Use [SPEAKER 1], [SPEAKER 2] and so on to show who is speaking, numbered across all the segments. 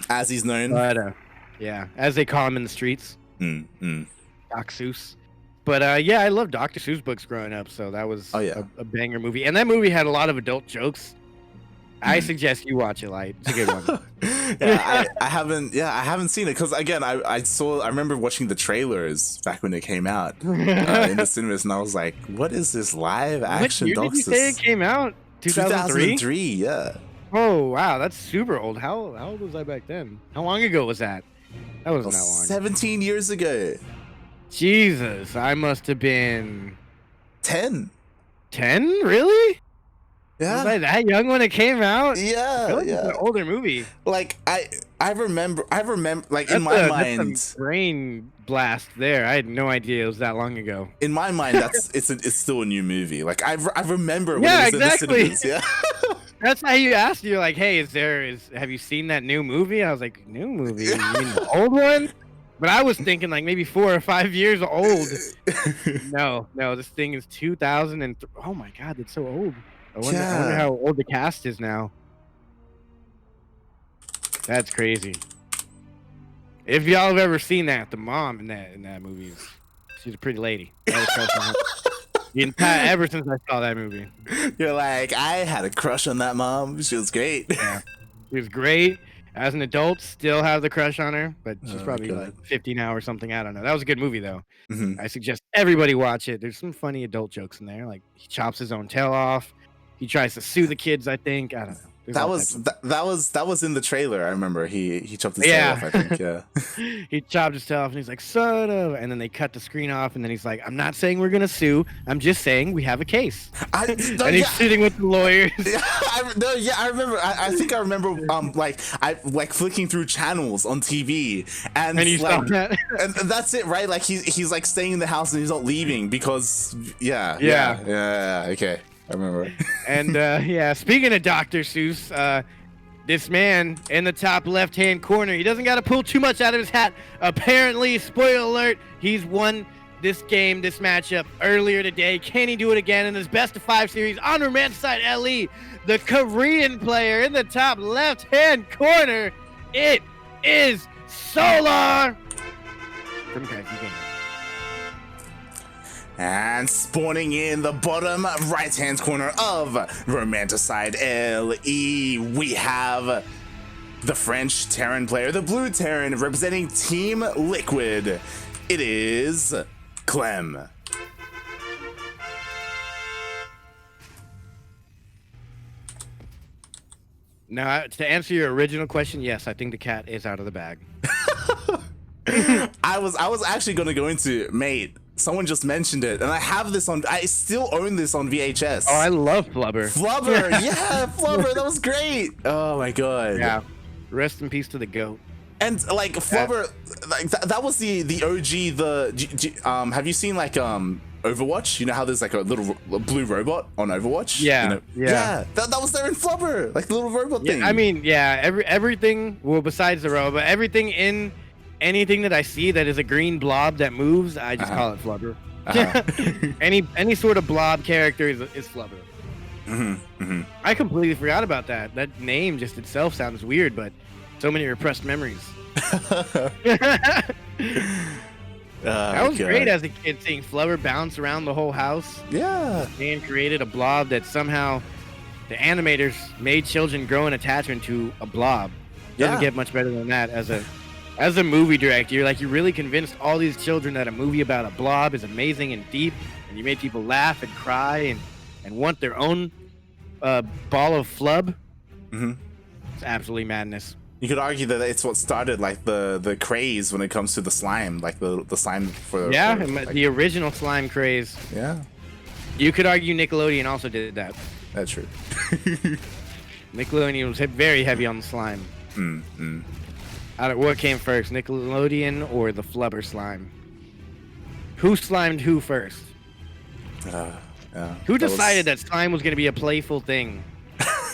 [SPEAKER 1] as he's known.
[SPEAKER 2] But yeah, as they call him in the streets, Doc Seuss. But yeah, I loved Dr. Seuss books growing up, so that was a banger movie. And that movie had a lot of adult jokes. I suggest you watch it, Light. It's a good one.
[SPEAKER 1] I haven't seen it because again, I remember watching the trailers back when it came out in the cinemas, and I was like, what is this live action?
[SPEAKER 2] What year did you say it came out? 2003?
[SPEAKER 1] 2003, yeah.
[SPEAKER 2] Oh wow, that's super old. How old was I back then? How long ago was that? That wasn't that long.
[SPEAKER 1] 17 years ago.
[SPEAKER 2] Jesus, I must have been
[SPEAKER 1] 10.
[SPEAKER 2] 10? Really?
[SPEAKER 1] Yeah.
[SPEAKER 2] Was I that young when it came out?
[SPEAKER 1] Yeah,
[SPEAKER 2] It's an older movie.
[SPEAKER 1] Like I remember like in my mind,
[SPEAKER 2] that's a brain blast there. I had no idea it was that long ago.
[SPEAKER 1] In my mind, it's still a new movie. Like I remember when
[SPEAKER 2] yeah,
[SPEAKER 1] it was
[SPEAKER 2] exactly.
[SPEAKER 1] in the cinemas. Yeah.
[SPEAKER 2] That's how you asked. You're like, hey, have you seen that new movie? I was like, new movie? You mean the old one? But I was thinking like maybe 4 or 5 years old. No, this thing is 2003. Oh my God, it's so old. I wonder how old the cast is now. That's crazy. If y'all have ever seen that, the mom in that movie, she's a pretty lady. Ever since I saw that movie.
[SPEAKER 1] You're like, I had a crush on that mom. She was great.
[SPEAKER 2] Yeah, she was great. As an adult, still have the crush on her, but she's probably like 50 now or something. I don't know. That was a good movie though. I suggest everybody watch it. There's some funny adult jokes in there. Like he chops his own tail off. He tries to sue the kids. I think. I don't know.
[SPEAKER 1] That was in the trailer. I remember he chopped his tail off. I think. Yeah.
[SPEAKER 2] He chopped his tail off, and he's like, "Son of," and then they cut the screen off, and then he's like, "I'm not saying we're gonna sue. I'm just saying we have a case." And he's sitting with the lawyers.
[SPEAKER 1] I remember. I think I remember. Like flicking through channels on TV, and
[SPEAKER 2] you saw that?
[SPEAKER 1] And that's it, right? Like he's like staying in the house and he's not leaving because okay. I remember.
[SPEAKER 2] And yeah, speaking of Dr. Seuss, this man in the top left-hand corner, he doesn't got to pull too much out of his hat. Apparently, spoiler alert, he's won this game, this matchup earlier today. Can he do it again in his best of 5 series on Romanticide LE? The Korean player in the top left-hand corner, it is Solar from CranKy Gaming.
[SPEAKER 1] And spawning in the bottom right-hand corner of Romanticide LE, we have the French Terran player, the blue Terran, representing Team Liquid. It is Clem.
[SPEAKER 2] Now, to answer your original question, yes, I think the cat is out of the bag.
[SPEAKER 1] I was actually going to go into, mate, someone just mentioned it, and I have this on. I still own this on VHS.
[SPEAKER 2] Oh, I love Flubber.
[SPEAKER 1] Flubber, yeah, Flubber. That was great. Oh my God.
[SPEAKER 2] Yeah. Rest in peace to the goat.
[SPEAKER 1] And like Flubber, like that was the OG. Have you seen like Overwatch? You know how there's like a little blue robot on Overwatch?
[SPEAKER 2] Yeah.
[SPEAKER 1] You know?
[SPEAKER 2] Yeah.
[SPEAKER 1] That was there in Flubber, like the little robot thing.
[SPEAKER 2] I mean, yeah. Everything. Well, besides the robot, everything in. Anything that I see that is a green blob that moves, I just call it Flubber. Any sort of blob character is Flubber. I completely forgot about that. That name just itself sounds weird, but so many repressed memories. That was great as a kid, seeing Flubber bounce around the whole house.
[SPEAKER 1] Yeah.
[SPEAKER 2] And created a blob that somehow the animators made children grow an attachment to a blob. Doesn't get much better than that as a movie director. You're like, you really convinced all these children that a movie about a blob is amazing and deep, and you made people laugh and cry and want their own ball of flub. It's absolutely madness.
[SPEAKER 1] You could argue that it's what started like the craze when it comes to the slime, like the slime for
[SPEAKER 2] the original slime craze.
[SPEAKER 1] Yeah.
[SPEAKER 2] You could argue Nickelodeon also did that.
[SPEAKER 1] That's true.
[SPEAKER 2] Nickelodeon was very heavy on the slime. What came first, Nickelodeon or the Flubber slime? Who slimed who first? Who decided that slime was going to be a playful thing?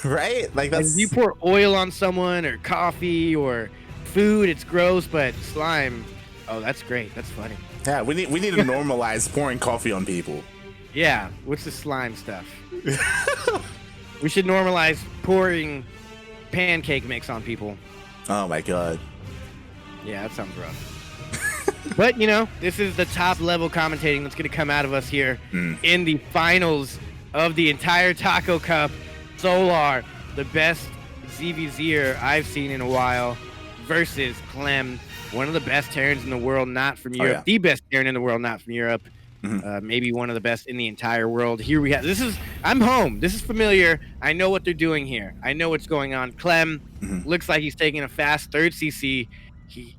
[SPEAKER 1] Right? Like that's.
[SPEAKER 2] If you pour oil on someone or coffee or food, it's gross, but slime, oh, that's great. That's funny.
[SPEAKER 1] Yeah, we need to normalize pouring coffee on people.
[SPEAKER 2] Yeah, what's the slime stuff? We should normalize pouring pancake mix on people.
[SPEAKER 1] Oh my god.
[SPEAKER 2] Yeah, that sounds rough. But, you know, this is the top level commentating that's going to come out of us here in the finals of the entire Taco Cup. Solar, the best ZVZer I've seen in a while, versus Clem, one of the best Terrans in the world, not from Europe. The best Terran in the world, not from Europe. Maybe one of the best in the entire world. Here we have, I'm home. This is familiar. I know what they're doing here. I know what's going on. Clem looks like he's taking a fast third CC.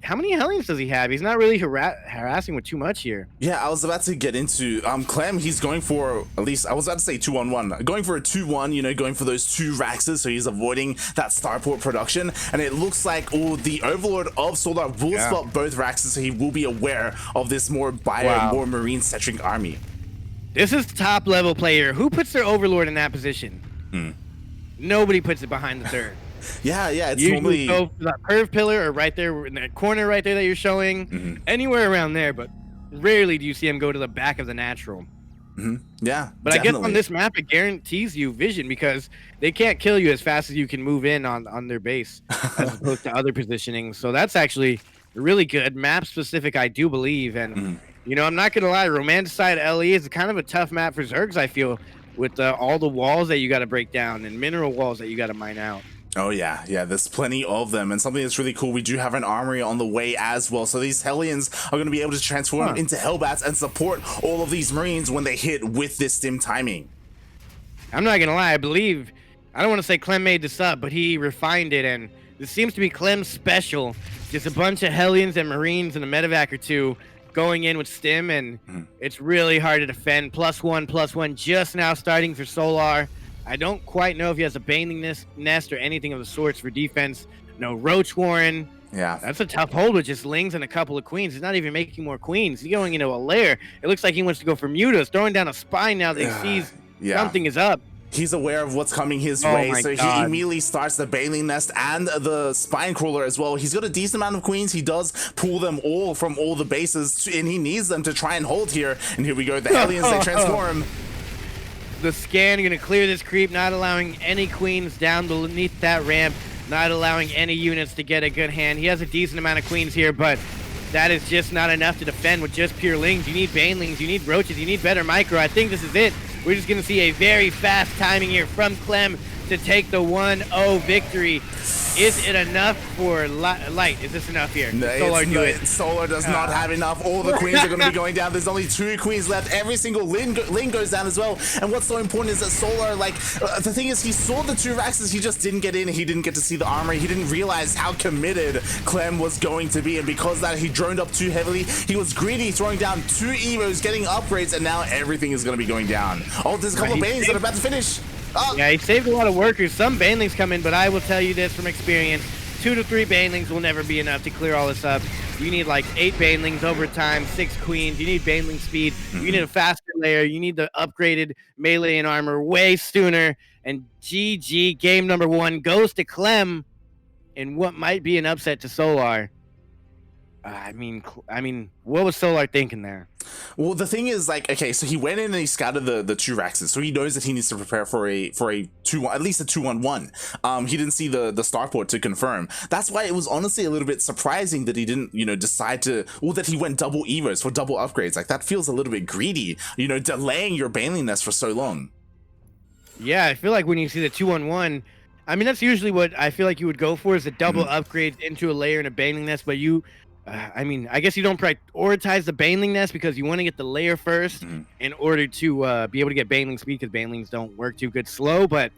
[SPEAKER 2] How many Hellions does he have? He's not really harassing with too much here.
[SPEAKER 1] Yeah, I was about to get into Clem. He's going for, at least I was about to say 2-on-1, going for a 2-1, you know, going for those 2 Raxes, so he's avoiding that starport production. And it looks like the Overlord of Solar will spot both Raxes, so he will be aware of this more more marine centric army.
[SPEAKER 2] This is top level player. Who puts their Overlord in that position? Nobody puts it behind the third.
[SPEAKER 1] Yeah, it's
[SPEAKER 2] usually
[SPEAKER 1] normally
[SPEAKER 2] go for that curved pillar or right there in that corner right there that you're showing, anywhere around there, but rarely do you see him go to the back of the natural.
[SPEAKER 1] Yeah,
[SPEAKER 2] but definitely. I guess on this map it guarantees you vision, because they can't kill you as fast as you can move in on their base as opposed to other positioning. So that's actually really good, map specific, I do believe. And you know, I'm not gonna lie, Romanticide LE is kind of a tough map for Zergs, I feel, with all the walls that you got to break down and mineral walls that you got to mine out.
[SPEAKER 1] Oh yeah, there's plenty of them, and something that's really cool, we do have an armory on the way as well, so these Hellions are going to be able to transform into Hellbats and support all of these Marines when they hit with this stim timing.
[SPEAKER 2] I'm not gonna lie, I don't want to say Clem made this up, but he refined it, and this seems to be Clem's special. Just a bunch of Hellions and Marines and a medevac or 2 going in with stim, and it's really hard to defend. +1/+1 just now starting for Solar. I don't quite know if he has a Baneling Nest or anything of the sorts for defense. No Roach Warren.
[SPEAKER 1] Yeah.
[SPEAKER 2] That's a tough hold with just Lings and a couple of Queens. He's not even making more Queens. He's going into a lair. It looks like he wants to go for Mutas, throwing down a spine now that he sees something is up.
[SPEAKER 1] He's aware of what's coming his way, so he immediately starts the Baneling Nest and the Spine Crawler as well. He's got a decent amount of Queens. He does pull them all from all the bases, and he needs them to try and hold here. And here we go. The Hellions, they transform.
[SPEAKER 2] The scan going to clear this creep, not allowing any Queens down beneath that ramp, not allowing any units to get a good hand. He has a decent amount of Queens here, but that is just not enough to defend with just pure Lings. You need Banelings, you need Roaches, you need better micro. I think this is it. We're just going to see a very fast timing here from Clem to take the 1-0 victory. Is it enough for Light? Is this enough here?
[SPEAKER 1] No, Solar does not have enough. All the Queens are going to be going down. There's only 2 Queens left. Every single Ling goes down as well. And what's so important is that Solar, the thing is, he saw the 2 Raxes. He just didn't get in. He didn't get to see the armory. He didn't realize how committed Clem was going to be. And because of that, he droned up too heavily. He was greedy, throwing down 2 Evos, getting upgrades, and now everything is going to be going down. Oh, there's a couple of Banes that are about to finish.
[SPEAKER 2] Yeah, he saved a lot of workers. Some Banelings come in, but I will tell you this from experience, 2 to 3 Banelings will never be enough to clear all this up. You need like 8 Banelings over time, 6 Queens. You need Baneling speed. You need a faster layer. You need the upgraded melee and armor way sooner. And GG, game number 1 goes to Clem in what might be an upset to Solar. I mean, what was Solar thinking there?
[SPEAKER 1] Well, the thing is, okay, so he went in and he scouted the 2 Raxes, so he knows that he needs to prepare for a 2, at least a 2-on-1. He didn't see the starport to confirm. That's why it was honestly a little bit surprising that he didn't, decide to, that he went double Evos for double upgrades. Like, that feels a little bit greedy, delaying your Baneling Nest for so long.
[SPEAKER 2] Yeah, I feel like when you see the 2-on-1, I mean, that's usually what I feel like you would go for, is a double upgrade into a layer and a Baneling Nest, but you... I guess you don't prioritize the Baneling Nest because you want to get the layer first in order to be able to get Baneling speed, because Banelings don't work too good slow. But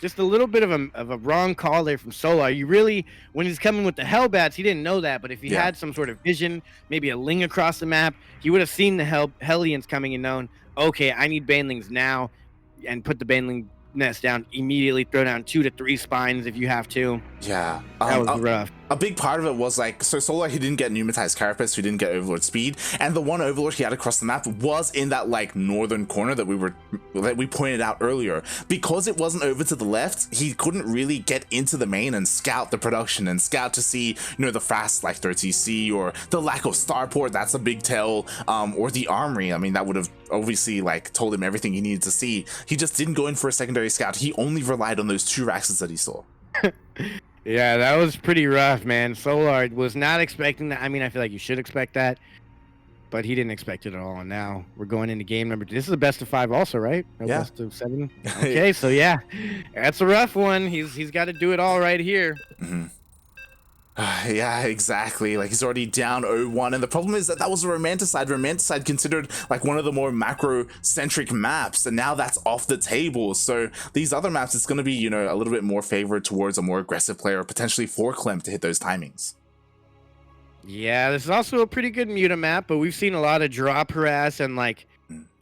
[SPEAKER 2] just a little bit of a wrong call there from Solar. You really, when he's coming with the Hellbats, he didn't know that. But if he had some sort of vision, maybe a Ling across the map, he would have seen the Hellions coming and known, okay, I need Banelings now, and put the Baneling Nest down immediately, throw down 2 to 3 spines if you have to.
[SPEAKER 1] Yeah,
[SPEAKER 2] that was rough.
[SPEAKER 1] A big part of it was so Solar, he didn't get pneumatized carapace, he didn't get Overlord speed, and the one Overlord he had across the map was in that northern corner that we pointed out earlier. Because it wasn't over to the left, he couldn't really get into the main and scout the production and scout to see the fast third TC or the lack of starport. That's a big tell. Or the armory. I mean, that would have obviously told him everything he needed to see. He just didn't go in for a secondary scout. He only relied on those 2 Raxes that he saw.
[SPEAKER 2] Yeah, that was pretty rough, man. Solar was not expecting that. I mean, I feel like you should expect that, but he didn't expect it at all. And now we're going into game number 2. This is a best of 5 also, right? No,
[SPEAKER 1] Yeah.
[SPEAKER 2] best of 7. Okay, so yeah, that's a rough one. He's got to do it all right here.
[SPEAKER 1] Yeah, exactly. Like, he's already down 0-1, and the problem is that was a Romanticide. Romanticide considered like one of the more macro-centric maps, and now that's off the table. So these other maps, it's going to be, you know, a little bit more favored towards a more aggressive player, potentially for Clem to hit those timings.
[SPEAKER 2] Yeah, this is also a pretty good Muta map, but we've seen a lot of drop harass and like,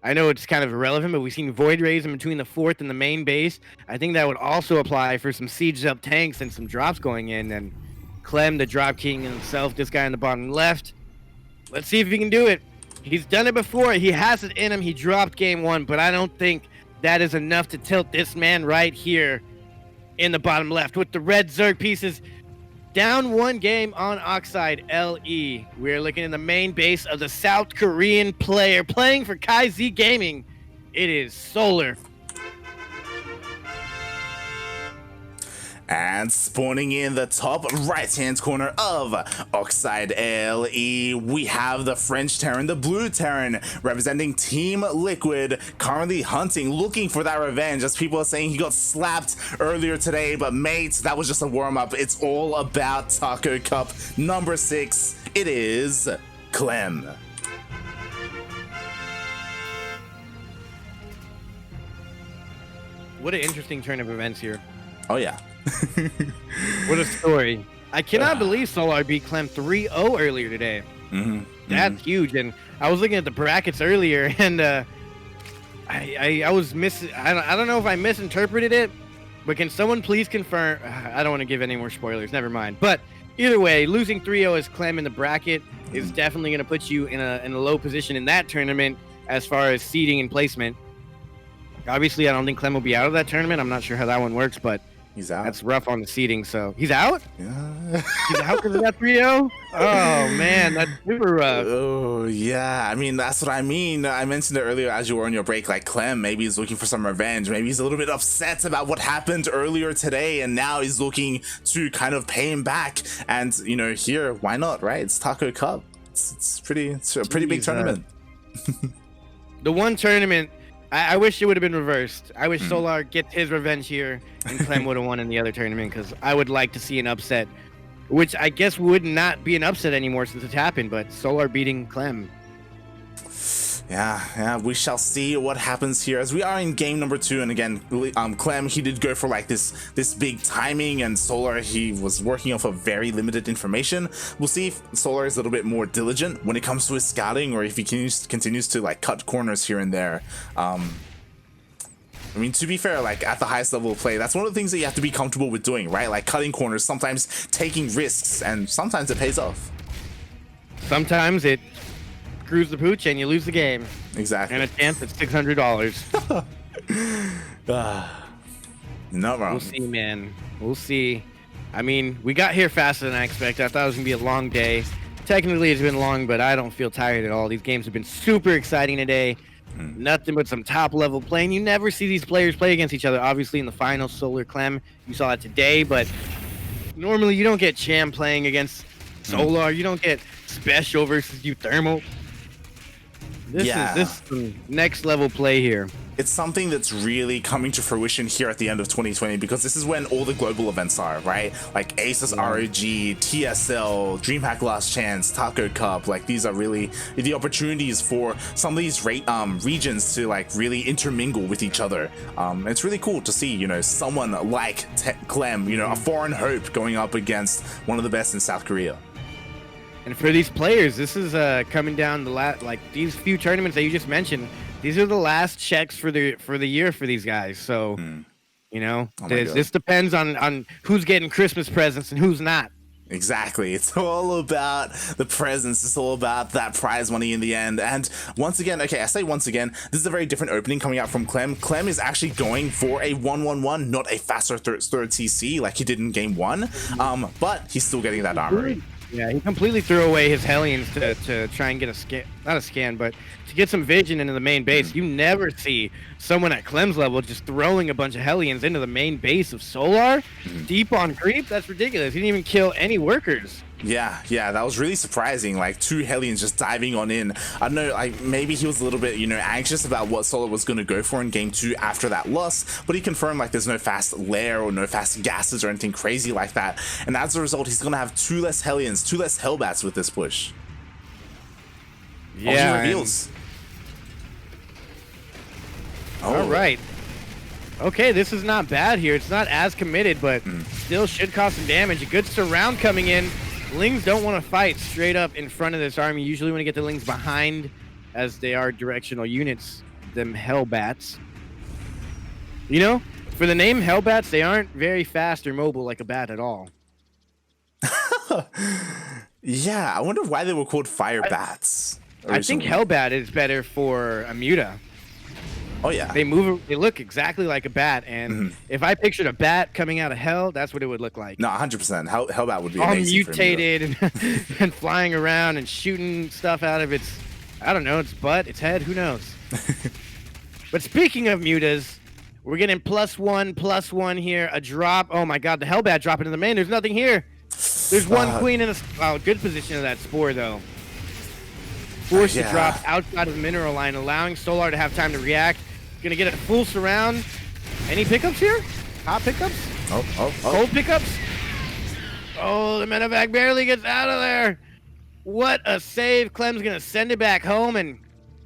[SPEAKER 2] I know it's kind of irrelevant, but we've seen Void Rays in between the 4th and the main base. I think that would also apply for some sieged up tanks and some drops going in. And Clem, the drop king himself, this guy in the bottom left. Let's see if he can do it. He's done it before. He has it in him. He dropped game 1, but I don't think that is enough to tilt this man right here in the bottom left with the red Zerg pieces. Down 1 game on Oxide LE. We're looking in the main base of the South Korean player playing for TvZ Gaming. It is Solar.
[SPEAKER 1] And spawning in the top right-hand corner of Oxide LE, we have the French Terran, the Blue Terran, representing Team Liquid, currently hunting, looking for that revenge, as people are saying he got slapped earlier today, but mate, that was just a warm-up. It's all about Taco Cup number 6. It is Clem.
[SPEAKER 2] What an interesting turn of events here.
[SPEAKER 1] Oh yeah.
[SPEAKER 2] What a story. I cannot believe Solar beat Clem 3-0 earlier today. That's huge. And I was looking at the brackets earlier, and I was I don't know if I misinterpreted it, but can someone please confirm? I don't want to give any more spoilers. Never mind. But either way, losing 3-0 as Clem in the bracket is definitely going to put you in a low position in that tournament as far as seeding and placement. Obviously, I don't think Clem will be out of that tournament. I'm not sure how that one works, but
[SPEAKER 1] he's out.
[SPEAKER 2] That's rough on the seeding. So he's out?
[SPEAKER 1] Yeah.
[SPEAKER 2] He's out because of that 3-0? Oh, man, that's super rough.
[SPEAKER 1] Oh, yeah. I mean, that's what I mean. I mentioned it earlier as you were on your break, like Clem, maybe he's looking for some revenge. Maybe he's a little bit upset about what happened earlier today, and now he's looking to kind of pay him back. And, you know, here, why not, right? It's Taco Cup. It's a pretty big tournament.
[SPEAKER 2] The one tournament, I wish it would have been reversed. I wish Solar gets his revenge here and Clem would have won in the other tournament, because I would like to see an upset, which I guess would not be an upset anymore since it's happened, but Solar beating Clem.
[SPEAKER 1] Yeah, we shall see what happens here as we are in game number 2. And again, Clem, he did go for like this big timing, and Solar, he was working off of very limited information. We'll see if Solar is a little bit more diligent when it comes to his scouting, or if he continues to like cut corners here and there. I mean, to be fair, like at the highest level of play, that's one of the things that you have to be comfortable with doing, right? Like cutting corners, sometimes taking risks, and sometimes it pays off.
[SPEAKER 2] Sometimes it screws the pooch and you lose the game.
[SPEAKER 1] Exactly.
[SPEAKER 2] And a chance at $600.
[SPEAKER 1] Not wrong.
[SPEAKER 2] We'll see, man. We'll see. I mean, we got here faster than I expected. I thought it was going to be a long day. Technically, it's been long, but I don't feel tired at all. These games have been super exciting today. Nothing but some top-level playing. You never see these players play against each other. Obviously, in the finals, Solar Clem, you saw it today, but normally you don't get Cham playing against Solar. You don't get Special versus you Thermal. This is some next-level play here.
[SPEAKER 1] It's something that's really coming to fruition here at the end of 2020, because this is when all the global events are, right? Like Aces ROG, TSL, DreamHack Last Chance, Taco Cup. Like these are really the opportunities for some of these regions to like really intermingle with each other. It's really cool to see, you know, someone like Clem, you know, a foreign hope going up against one of the best in South Korea.
[SPEAKER 2] And for these players, this is coming down the like these few tournaments that you just mentioned. These are the last checks for the year for these guys. So, you know, this depends on who's getting Christmas presents and who's not.
[SPEAKER 1] Exactly. It's all about the presents. It's all about that prize money in the end. And once again, okay, I say once again, this is a very different opening coming out from Clem. Clem is actually going for a 1-1-1, not a faster third TC like he did in game 1. But he's still getting that armory.
[SPEAKER 2] Yeah, he completely threw away his Hellions to try and get not a scan, but to get some vision into the main base. You never see someone at Clem's level just throwing a bunch of Hellions into the main base of Solar, deep on creep. That's ridiculous. He didn't even kill any workers.
[SPEAKER 1] Yeah, that was really surprising. Like 2 Hellions just diving on in. I don't know, like maybe he was a little bit, anxious about what Solar was going to go for in game 2 after that loss, but he confirmed like there's no fast lair or no fast gases or anything crazy like that. And as a result, he's going to have 2 less Hellions, 2 less Hellbats with this push.
[SPEAKER 2] Yeah.
[SPEAKER 1] Reveals.
[SPEAKER 2] All right. Okay, this is not bad here. It's not as committed, but still should cause some damage. A good surround coming in. Lings don't want to fight straight up in front of this army. Usually want to get the Lings behind, as they are directional units, them Hellbats. For the name Hellbats, they aren't very fast or mobile like a bat at all.
[SPEAKER 1] Yeah, I wonder why they were called Fire Bats.
[SPEAKER 2] I think Hellbat is better for a Muta.
[SPEAKER 1] Oh yeah.
[SPEAKER 2] They look exactly like a bat, and if I pictured a bat coming out of hell, that's what it would look like.
[SPEAKER 1] No, 100%. Hellbat would be
[SPEAKER 2] all
[SPEAKER 1] amazing
[SPEAKER 2] mutated and flying around and shooting stuff out of its, I don't know, its butt, its head, who knows. But speaking of mutas, we're getting +1/+1 here. A drop. Oh my god, the Hellbat dropping in the main. There's nothing here. There's one queen in a good position of that spore though. Forced to drop outside of the mineral line, allowing Solar to have time to react. Gonna get a full surround. Any pickups here? Hot pickups? Cold pickups? Oh, the medevac barely gets out of there. What a save. Clem's gonna send it back home, and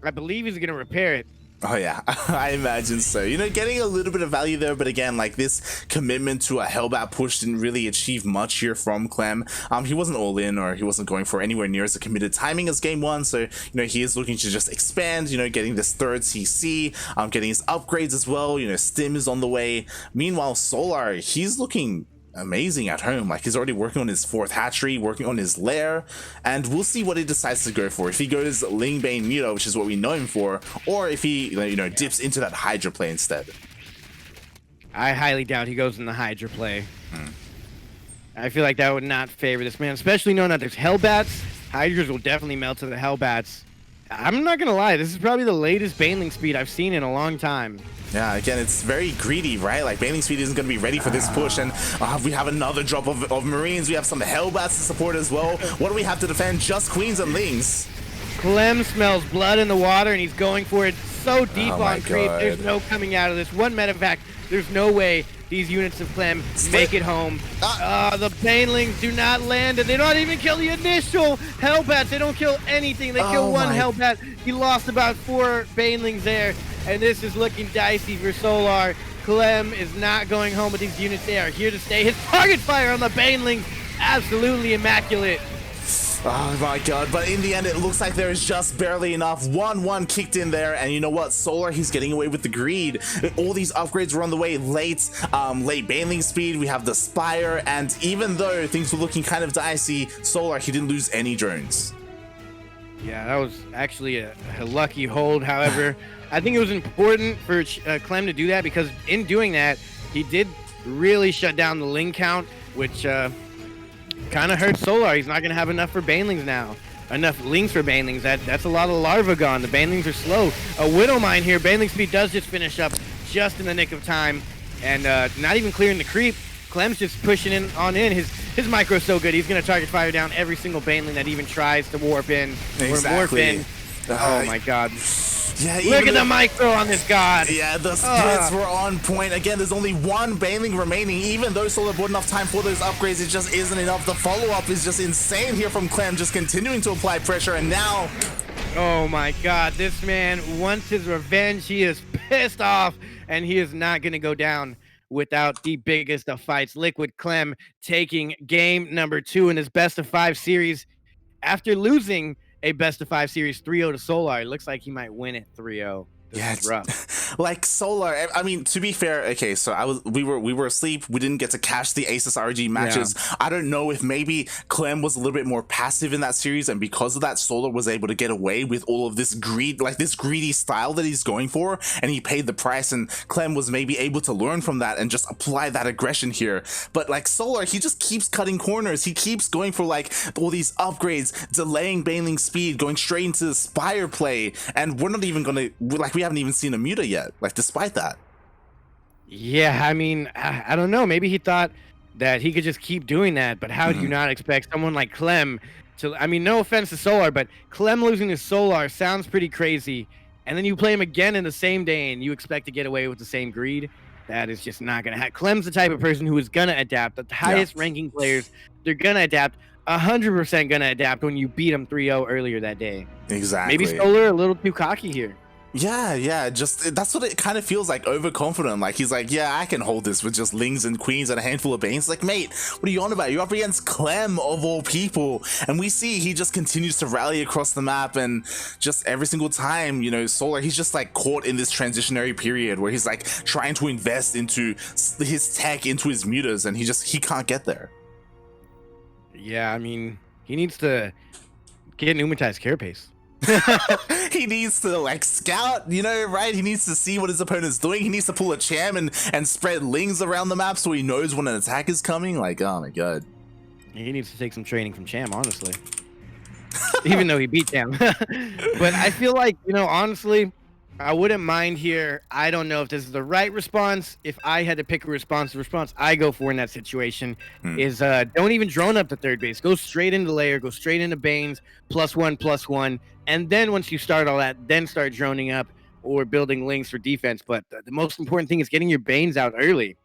[SPEAKER 2] I believe he's gonna repair it.
[SPEAKER 1] Oh yeah, I imagine so. Getting a little bit of value there, but again, like this commitment to a Hellbat push didn't really achieve much here from Clem. He wasn't all in, or he wasn't going for anywhere near as a committed timing as game 1. So, he is looking to just expand, getting this 3rd CC, getting his upgrades as well. Stim is on the way. Meanwhile, Solar, he's looking amazing at home. Like he's already working on his 4th hatchery, working on his lair, and we'll see what he decides to go for. If he goes Lingbane Muta, which is what we know him for, or if he dips into that Hydra play instead.
[SPEAKER 2] I highly doubt he goes in the Hydra play. I feel like that would not favor this man, especially knowing that there's Hellbats. Hydras will definitely melt to the Hellbats. I'm not gonna lie, this is probably the latest Baneling speed I've seen in a long time.
[SPEAKER 1] Yeah, again, it's very greedy, right? Like, Baneling speed isn't going to be ready for this push, and we have another drop of Marines. We have some Hellbats to support as well. What do we have to defend? Just Queens and Lings.
[SPEAKER 2] Clem smells blood in the water, and he's going for it so deep on creep. There's no coming out of this. One medevac. There's no way these units of Clem make it home. The Banelings do not land, and they don't even kill the initial Hellbats. They don't kill anything. They kill one Hellbat. He lost about 4 Banelings there, and this is looking dicey for Solar. Clem is not going home with these units. They are here to stay. His target fire on the Banelings, absolutely immaculate.
[SPEAKER 1] Oh my god, but in the end it looks like there is just barely enough. 1-1 kicked in there, and you know what? Solar, he's getting away with the greed. All these upgrades were on the way late Baneling speed. We have the Spire, and even though things were looking kind of dicey, Solar, he didn't lose any drones.
[SPEAKER 2] Yeah, that was actually a lucky hold. However, I think it was important for Clem to do that, because in doing that, he did really shut down the Ling count, which kind of hurts Solar. He's not going to have enough for Banelings now. Enough Lings for Banelings. That's a lot of larva gone. The Banelings are slow. A Widow Mine here. Baneling speed does just finish up just in the nick of time. And not even clearing the creep. Clem's just pushing in. His micro's so good. He's going to target fire down every single Baneling that even tries to warp in or morph in. Oh my god.
[SPEAKER 1] Yeah,
[SPEAKER 2] look at the micro on this god.
[SPEAKER 1] Yeah, the splits were on point. Again, there's only 1 Baneling remaining. Even though Solar bought enough time for those upgrades, it just isn't enough. The follow-up is just insane here from Clem, just continuing to apply pressure, and now...
[SPEAKER 2] Oh my god, this man wants his revenge. He is pissed off, and he is not going to go down without the biggest of fights. Liquid Clem taking game number 2 in his best-of-5 series after losing a best-of-5 series 3-0 to Solar. It looks like he might win it 3-0.
[SPEAKER 1] Yeah,
[SPEAKER 2] This is rough.
[SPEAKER 1] like Solar. I mean, to be fair, okay. So we were asleep. We didn't get to catch the Aces RG matches.
[SPEAKER 2] Yeah.
[SPEAKER 1] I don't know if maybe Clem was a little bit more passive in that series, and because of that, Solar was able to get away with all of this greed, like this greedy style that he's going for, and he paid the price. And Clem was maybe able to learn from that and just apply that aggression here. But like Solar, he just keeps cutting corners. He keeps going for like all these upgrades, delaying Baneling speed, going straight into the Spire play, and we're not even gonna like we haven't even seen a Muta yet. Like despite that.
[SPEAKER 2] Yeah, I mean, I don't know. Maybe he thought that he could just keep doing that, but how do you not expect someone like Clem to? I mean, no offense to Solar, but Clem losing to Solar sounds pretty crazy. And then you play him again in the same day, and you expect to get away with the same greed. That is just not gonna happen. Clem's the type of person who is gonna adapt. The highest ranking players, they're gonna adapt. 100% gonna adapt when you beat him 3-0 earlier that day.
[SPEAKER 1] Exactly.
[SPEAKER 2] Maybe Solar a little too cocky here.
[SPEAKER 1] Yeah, just that's what it kind of feels like, overconfident. Like he's like, yeah, I can hold this with just Lings and Queens and a handful of Banes. Like, mate, what are you on about? You're up against Clem of all people. And we see he just continues to rally across the map, and just every single time, you know, Solar, he's just like caught in this transitionary period where he's like trying to invest into his tech, into his mutas, and he can't get there.
[SPEAKER 2] Yeah, I mean, he needs to get Numatized carapace.
[SPEAKER 1] He needs to like scout, you know, right? He needs to see what his opponent's doing. He needs to pull a Cham and spread Lings around the map so he knows when an attack is coming. Like, oh my god.
[SPEAKER 2] He needs to take some training from Cham, honestly. Even though he beat Cham. But I feel like, you know, honestly, I wouldn't mind here. I don't know if this is the right response. If I had to pick a response, the response I go for in that situation is don't even drone up the third base. Go straight into layer, go straight into Banes, +1/+1. And then once you start all that, then start droning up or building Lings for defense. But the most important thing is getting your Banes out early.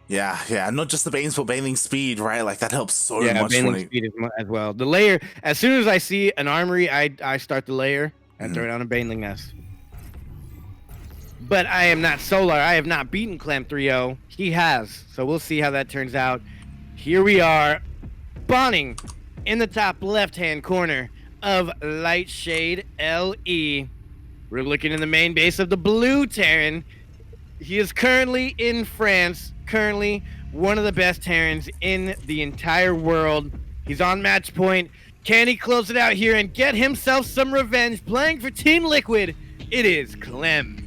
[SPEAKER 1] Yeah, not just the Banes for Baneling speed, right? Like that helps so much.
[SPEAKER 2] Baneling speed as well. The layer, as soon as I see an armory, I start the layer and throw down a Baneling nest. But I am not Solar. I have not beaten Clem 3-0. He has. So we'll see how that turns out. Here we are, spawning in the top left-hand corner of Lightshade LE. We're looking in the main base of the blue Terran. He is currently in France. Currently one of the best Terrans in the entire world. He's on match point. Can he close it out here and get himself some revenge? Playing for Team Liquid, it is Clem.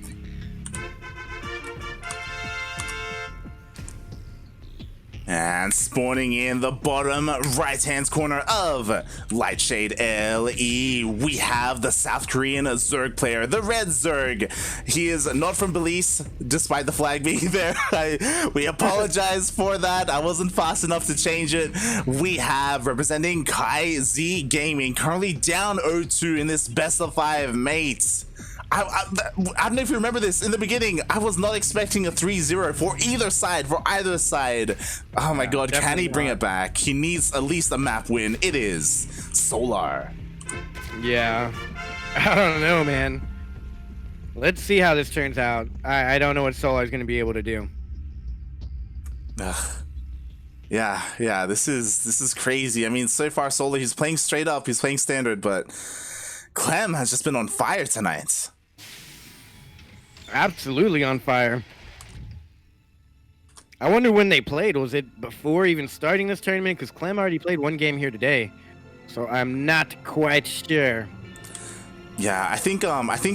[SPEAKER 1] And spawning in the bottom right-hand corner of Lightshade LE, we have the South Korean Zerg player, the Red Zerg. He is not from Belize, despite the flag being there. We apologize for that. I wasn't fast enough to change it. We have, representing TvZ Gaming, currently down 0-2 in this best of 5, mates. I don't know if you remember this. In the beginning, I was not expecting a 3-0 for either side, Oh my god, can he bring it back? He needs at least a map win. It is Solar.
[SPEAKER 2] Yeah, I don't know, man. Let's see how this turns out. I don't know what Solar is going to be able to do.
[SPEAKER 1] Yeah, this is crazy. I mean, so far Solar, he's playing straight up, he's playing standard, but Clem has just been on fire tonight.
[SPEAKER 2] Absolutely on fire. I wonder when they played. Was it before even starting this tournament? Because Clem already played one game here today, so I'm not quite sure.
[SPEAKER 1] Yeah, I think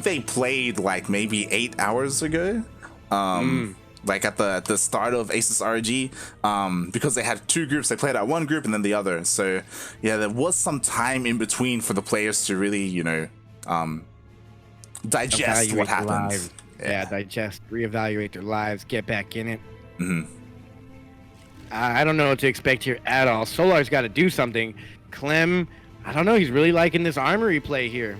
[SPEAKER 1] they played like maybe 8 hours ago. Like at the start of Aces RG, because they had two groups. They played out one group and then the other. So yeah, there was some time in between for the players to really, you know, digest what happened.
[SPEAKER 2] Yeah, digest, reevaluate their lives, get back in it. I don't know what to expect here at all. Solar's got to do something. Clem, I don't know. He's really liking this armory play here.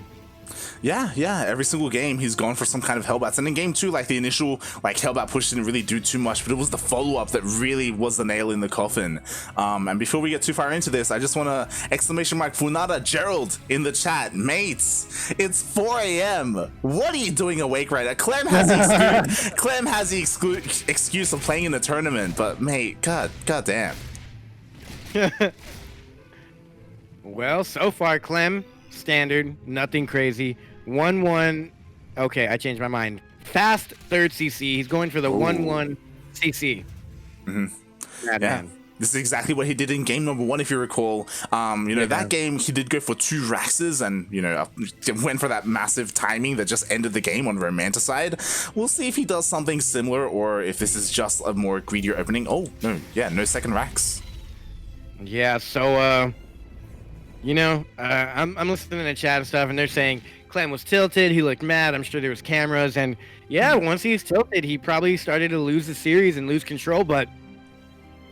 [SPEAKER 1] Yeah, every single game he's gone for some kind of Hellbats, and in game 2, like the initial like Hellbat push didn't really do too much, but it was the follow-up that really was the nail in the coffin. And before we get too far into this, I just want to exclamation mark Funada Gerald in the chat, mates, it's 4 a.m. What are you doing awake right now? Clem has the excuse of playing in the tournament, but mate, god damn.
[SPEAKER 2] Well, so far Clem, standard, nothing crazy. 1-1. Okay, I changed my mind. Fast third CC. He's going for the 1-1 CC.
[SPEAKER 1] Yeah. This is exactly what he did in game number 1, if you recall. That game, he did go for 2 Raxes and, went for that massive timing that just ended the game on Romanticide. We'll see if he does something similar or if this is just a more greedier opening. Oh, no. Yeah, no second Rax.
[SPEAKER 2] Yeah, so, I'm listening to the chat and stuff, and they're saying Clem was tilted. He looked mad. I'm sure there was cameras. And, yeah, once he's tilted, he probably started to lose the series and lose control, but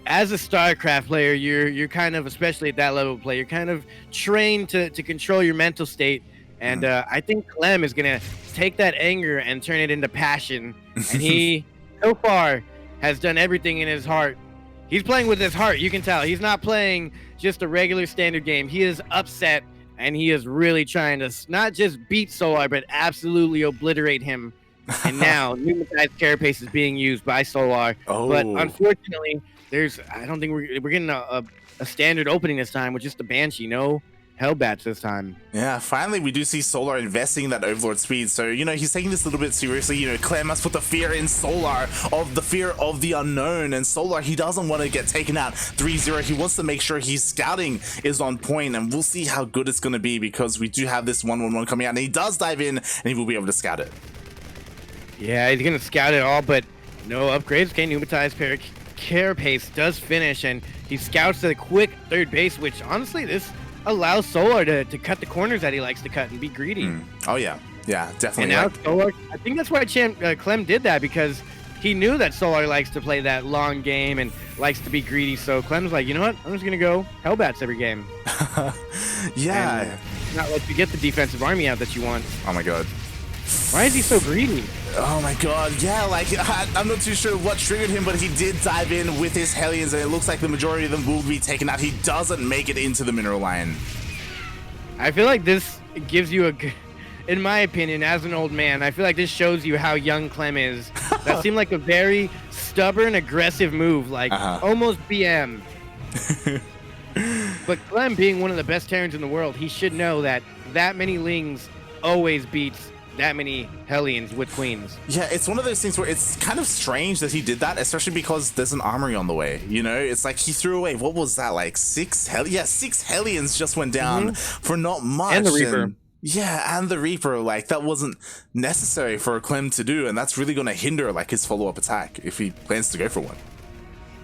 [SPEAKER 2] as a StarCraft player, you're kind of, especially at that level of play, you're kind of trained to control your mental state. And I think Clem is going to take that anger and turn it into passion. And he, so far, has done everything in his heart. He's playing with his heart. You can tell. He's not playing just a regular standard game. He is upset, and he is really trying to not just beat Solar, but absolutely obliterate him. And now, Pneumatized Carapace is being used by Solar.
[SPEAKER 1] Oh.
[SPEAKER 2] But unfortunately, I don't think we're getting a standard opening this time with just the Banshee. No Hellbats this time.
[SPEAKER 1] Yeah, finally we do see Solar investing in that Overlord speed. So, he's taking this a little bit seriously. Clem must put the fear in Solar, of the fear of the unknown. And Solar, he doesn't want to get taken out 3-0. He wants to make sure his scouting is on point. And we'll see how good it's going to be because we do have this 1-1-1 coming out. And he does dive in and he will be able to scout it.
[SPEAKER 2] Yeah, he's going to scout it all, but no upgrades. Okay, Pneumatized Carapace does finish, and he scouts to the quick third base, which honestly, this allows Solar to cut the corners that he likes to cut and be greedy.
[SPEAKER 1] Oh, yeah. Yeah, definitely.
[SPEAKER 2] And now Solar, I think that's why Clem did that, because he knew that Solar likes to play that long game and likes to be greedy. So Clem's like, you know what? I'm just going to go Hellbats every game.
[SPEAKER 1] Yeah.
[SPEAKER 2] And not let you get the defensive army out that you want.
[SPEAKER 1] Oh, my God.
[SPEAKER 2] Why is he so greedy?
[SPEAKER 1] Oh my god, yeah, I'm not too sure what triggered him, but he did dive in with his Hellions, and it looks like the majority of them will be taken out. He doesn't make it into the mineral line.
[SPEAKER 2] I feel like this gives you in my opinion, as an old man, I feel like this shows you how young Clem is. That seemed like a very stubborn, aggressive move, like almost BM. But Clem, being one of the best Terrans in the world, he should know that many Lings always beats that many Hellions with Queens.
[SPEAKER 1] Yeah, it's one of those things where it's kind of strange that he did that, especially because there's an armory on the way, It's like he threw away, what was that, like 6 Hellions just went down for not much.
[SPEAKER 2] And the Reaper.
[SPEAKER 1] And the Reaper, that wasn't necessary for Clem to do, and that's really going to hinder, his follow-up attack if he plans to go for one.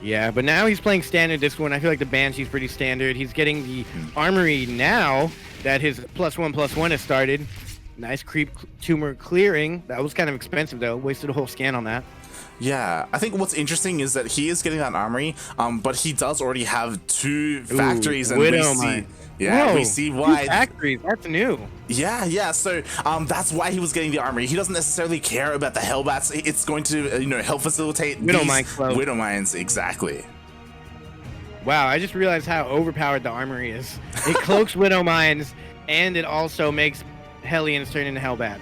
[SPEAKER 2] Yeah, but now he's playing standard this one. I feel like the Banshee's pretty standard. He's getting the armory now that his +1/+1 has started. Nice creep tumor clearing. That was kind of expensive though. Wasted a whole scan on that.
[SPEAKER 1] Yeah, I think what's interesting is that he is getting that armory, but he does already have 2 factories, and we see why.
[SPEAKER 2] 2 factories, that's new.
[SPEAKER 1] Yeah. So that's why he was getting the armory. He doesn't necessarily care about the Hellbats. It's going to help facilitate Widow Mines. Exactly.
[SPEAKER 2] Wow, I just realized how overpowered the armory is. It cloaks Widow Mines, and it also makes Hellions turn into Hellbats.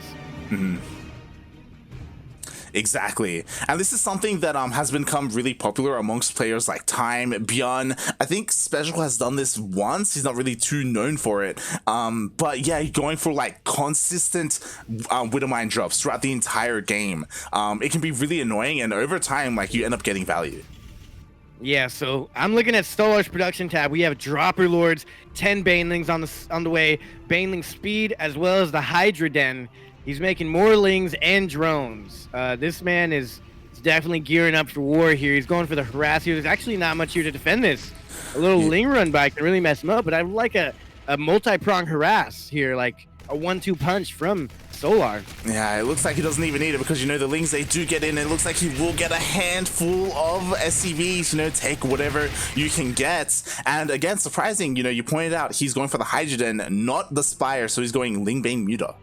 [SPEAKER 1] Exactly. And this is something that has become really popular amongst players like Time, Bjorn. I think Special has done this once. He's not really too known for it. But yeah, going for consistent Widowmine drops throughout the entire game. It can be really annoying, and over time, you end up getting value.
[SPEAKER 2] Yeah, so I'm looking at Solar's production tab. We have Dropper Lords, 10 Banelings on the way, Baneling speed, as well as the Hydra Den. He's making more Lings and drones. This man is definitely gearing up for war here. He's going for the harass here. There's actually not much here to defend this. A little Ling run by can really mess him up, but I would like a multi-prong harass here, like a 1-2 punch from Solar. Yeah,
[SPEAKER 1] it looks like he doesn't even need it because, the Lings, they do get in. And it looks like he will get a handful of SCVs, take whatever you can get. And again, surprising, you pointed out he's going for the Hydrogen, not the Spire, so he's going Lingbane Muta.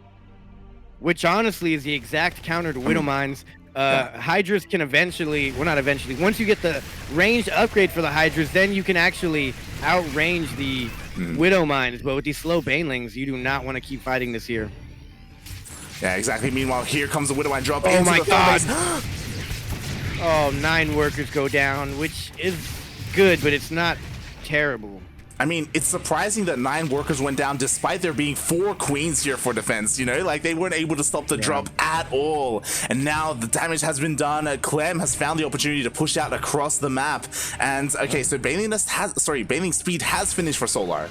[SPEAKER 2] Which honestly is the exact counter to Widow Mines. Hydras can eventually, well not eventually, once you get the ranged upgrade for the Hydras, then you can actually outrange the Widow Mines. But with these slow Banelings, you do not want to keep fighting this here.
[SPEAKER 1] Yeah, exactly. Meanwhile, here comes the Widow Mine drop.
[SPEAKER 2] Oh my god! Oh, 9 workers go down, which is good, but it's not terrible.
[SPEAKER 1] I mean, it's surprising that 9 workers went down despite there being 4 queens here for defense, you know? Like, they weren't able to stop the drop at all. And now the damage has been done. Clem has found the opportunity to push out across the map. And, okay, so Baneling Speed has finished for Solar.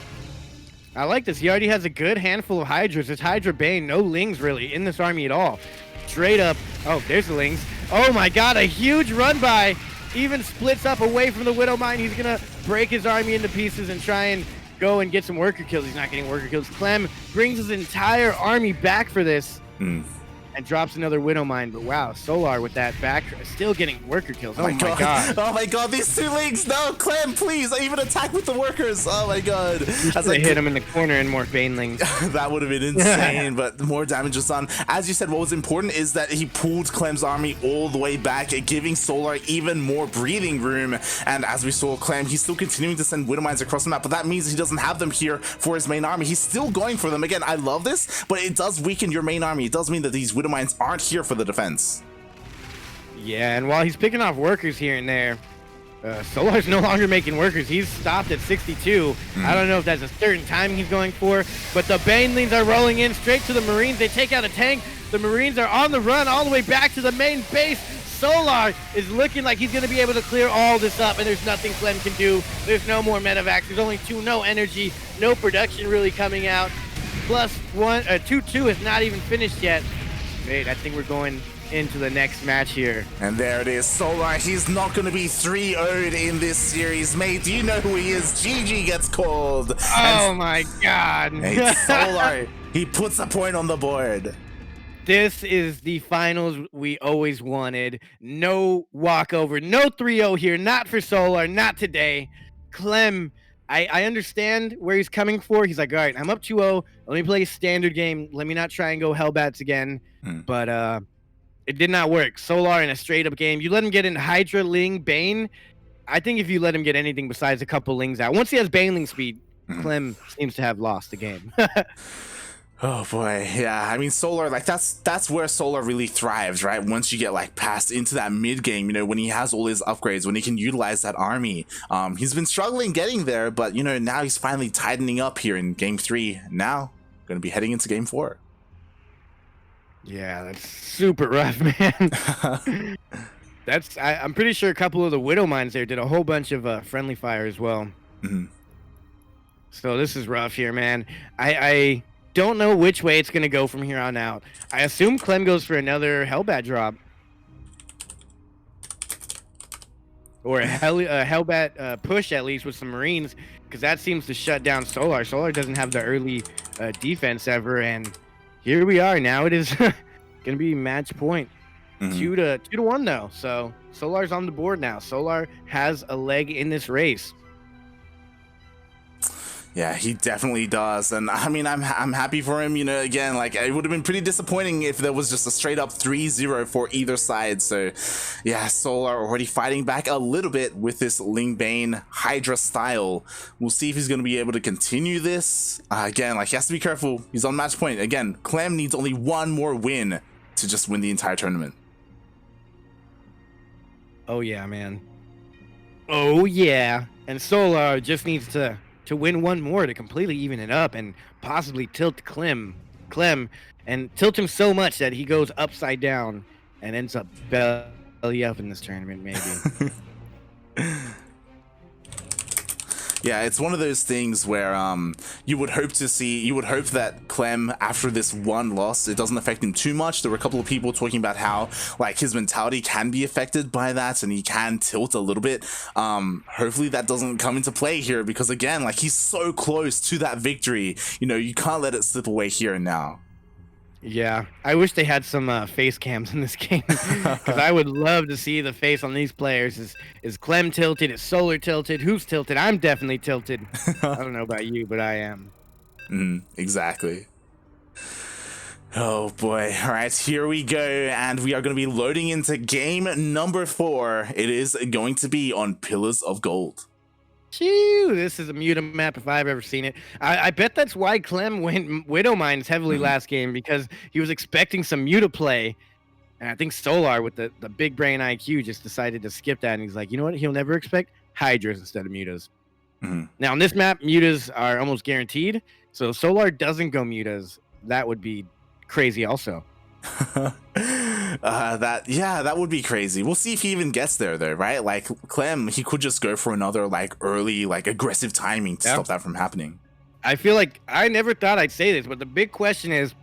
[SPEAKER 2] I like this. He already has a good handful of Hydras. It's Hydra Bane, no Lings really in this army at all. Straight up. Oh, there's the Lings. Oh my god, a huge run by. Even splits up away from the Widow Mine. He's gonna break his army into pieces and try and go and get some worker kills. He's not getting worker kills. Clem brings his entire army back for this. And drops another Widow Mine, but wow, Solar with that back, still getting worker kills. Oh my god.
[SPEAKER 1] Oh my god, these 2 Lings! No, Clem, please, even attack with the workers! Oh my god.
[SPEAKER 2] As I hit him in the corner and more Banelings.
[SPEAKER 1] That would have been insane, but more damage was done. As you said, what was important is that he pulled Clem's army all the way back, giving Solar even more breathing room. And as we saw, Clem, he's still continuing to send Widow Mines across the map, but that means he doesn't have them here for his main army. He's still going for them. Again, I love this, but it does weaken your main army. It does mean that these Widow Mines aren't here for the defense.
[SPEAKER 2] Yeah, and while he's picking off workers here and there, Solar's no longer making workers. He's stopped at 62. I don't know if that's a certain timing he's going for, but the Banelings are rolling in straight to the Marines. They take out a tank. The Marines are on the run all the way back to the main base. Solar is looking like he's going to be able to clear all this up, and there's nothing Clem can do. There's no more medevacs. There's only 2, no energy, no production really coming out. Plus 2-2 is not even finished yet. Wait, I think we're going into the next match here.
[SPEAKER 1] And there it is, Solar. He's not going to be 3-0'd in this series, mate. Do you know who he is? GG gets called.
[SPEAKER 2] Oh my god.
[SPEAKER 1] Hey, Solar, he puts a point on the board.
[SPEAKER 2] This is the finals we always wanted. No walkover, no 3-0 here. Not for Solar, not today. Clem, I understand where he's coming for. He's like, all right, I'm up 2-0. Let me play a standard game. Let me not try and go Hellbats again. But it did not work. Solar in a straight up game. You let him get in Hydra, Ling, Bane. I think if you let him get anything besides a couple Lings out, once he has Baneling speed, Clem seems to have lost the game.
[SPEAKER 1] Oh boy, yeah. I mean, Solar, like that's where Solar really thrives, right? Once you get like passed into that mid game, you know, when he has all his upgrades, when he can utilize that army. He's been struggling getting there, but you know, now he's finally tightening up here in game 3. Now, gonna be heading into game 4.
[SPEAKER 2] Yeah, that's super rough, man. I'm pretty sure a couple of the Widow Mines there did a whole bunch of friendly fire as well. So this is rough here, man. I don't know which way it's going to go from here on out. I assume Clem goes for another Hellbat drop. Or a Hellbat push, at least, with some Marines, because that seems to shut down Solar. Solar doesn't have the early defense ever, and here we are. Now it is going to be match point. 2-1, though. So Solar's on the board now. Solar has a leg in this race.
[SPEAKER 1] Yeah, he definitely does, and I mean, I'm happy for him. You know, again, like it would have been pretty disappointing if there was just a straight up 3-0 for either side. So, yeah, Solar already fighting back a little bit with this Ling Bane Hydra style. We'll see if he's going to be able to continue this. Again, like he has to be careful. He's on match point. Again, Clem needs only one more win to just win the entire tournament.
[SPEAKER 2] Oh yeah, man. Oh yeah, and Solar just needs to win one more to completely even it up and possibly tilt Clem, and tilt him so much that he goes upside down and ends up belly up in this tournament, maybe.
[SPEAKER 1] Yeah, it's one of those things where you would hope that Clem, after this one loss, it doesn't affect him too much. There were a couple of people talking about how like his mentality can be affected by that and he can tilt a little bit. Hopefully that doesn't come into play here, because again, like he's so close to that victory. You know, you can't let it slip away here and now.
[SPEAKER 2] Yeah, I wish they had some face cams in this game, because I would love to see the face on these players. Is Clem tilted? Is Solar tilted? Who's tilted? I'm definitely tilted. I don't know about you, but I am.
[SPEAKER 1] Exactly. Oh boy. All right, here we go, and we are going to be loading into game number 4. It is going to be on Pillars of Gold.
[SPEAKER 2] Phew, this is a Muta map if I've ever seen it. I bet that's why Clem went Widow Mines heavily last game, because he was expecting some Muta play. And I think Solar, with the big brain IQ, just decided to skip that. And he's like, you know what? He'll never expect Hydras instead of Mutas. Now on this map, mutas are almost guaranteed. So if Solar doesn't go mutas, that would be crazy also.
[SPEAKER 1] That would be crazy. We'll see if he even gets there though, right? Like Clem, he could just go for another like early, like aggressive timing to stop that from happening.
[SPEAKER 2] I feel like I never thought I'd say this, but the big question is,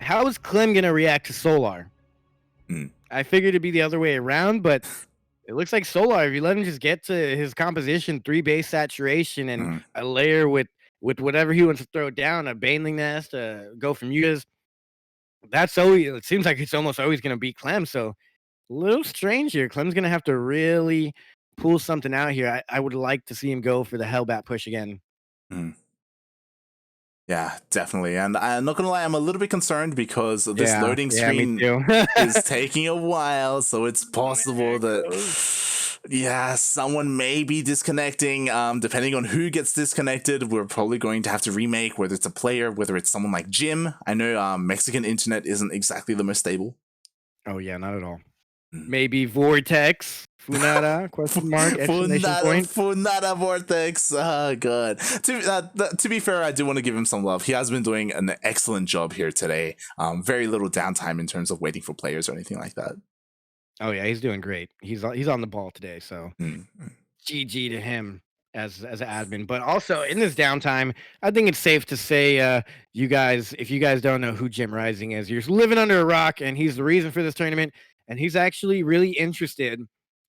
[SPEAKER 2] how is Clem gonna react to Solar? I figured it'd be the other way around, but it looks like Solar, if you let him just get to his composition, 3 base saturation and a layer with whatever he wants to throw down, a Baneling Nest, go for mutas, that's always, it seems like it's almost always going to beat Clem. So a little strange here. Clem's going to have to really pull something out here. I would like to see him go for the Hellbat push again.
[SPEAKER 1] Yeah, definitely. And I'm not going to lie, I'm a little bit concerned because this loading screen is taking a while. So it's possible that, someone may be disconnecting. Depending on who gets disconnected, we're probably going to have to remake, whether it's a player, whether it's someone like Jim. I know Mexican internet isn't exactly the most stable.
[SPEAKER 2] Oh, yeah, not at all. Maybe Vortex, Funada, question mark, exclamation point.
[SPEAKER 1] Funada Vortex, oh god. To be fair, I do want to give him some love. He has been doing an excellent job here today. Very little downtime in terms of waiting for players or anything like that.
[SPEAKER 2] Oh yeah, he's doing great. He's on the ball today, so GG to him as an admin. But also in this downtime, I think it's safe to say, you guys, if you guys don't know who Jim Rising is, you're living under a rock, and he's the reason for this tournament. And he's actually really interested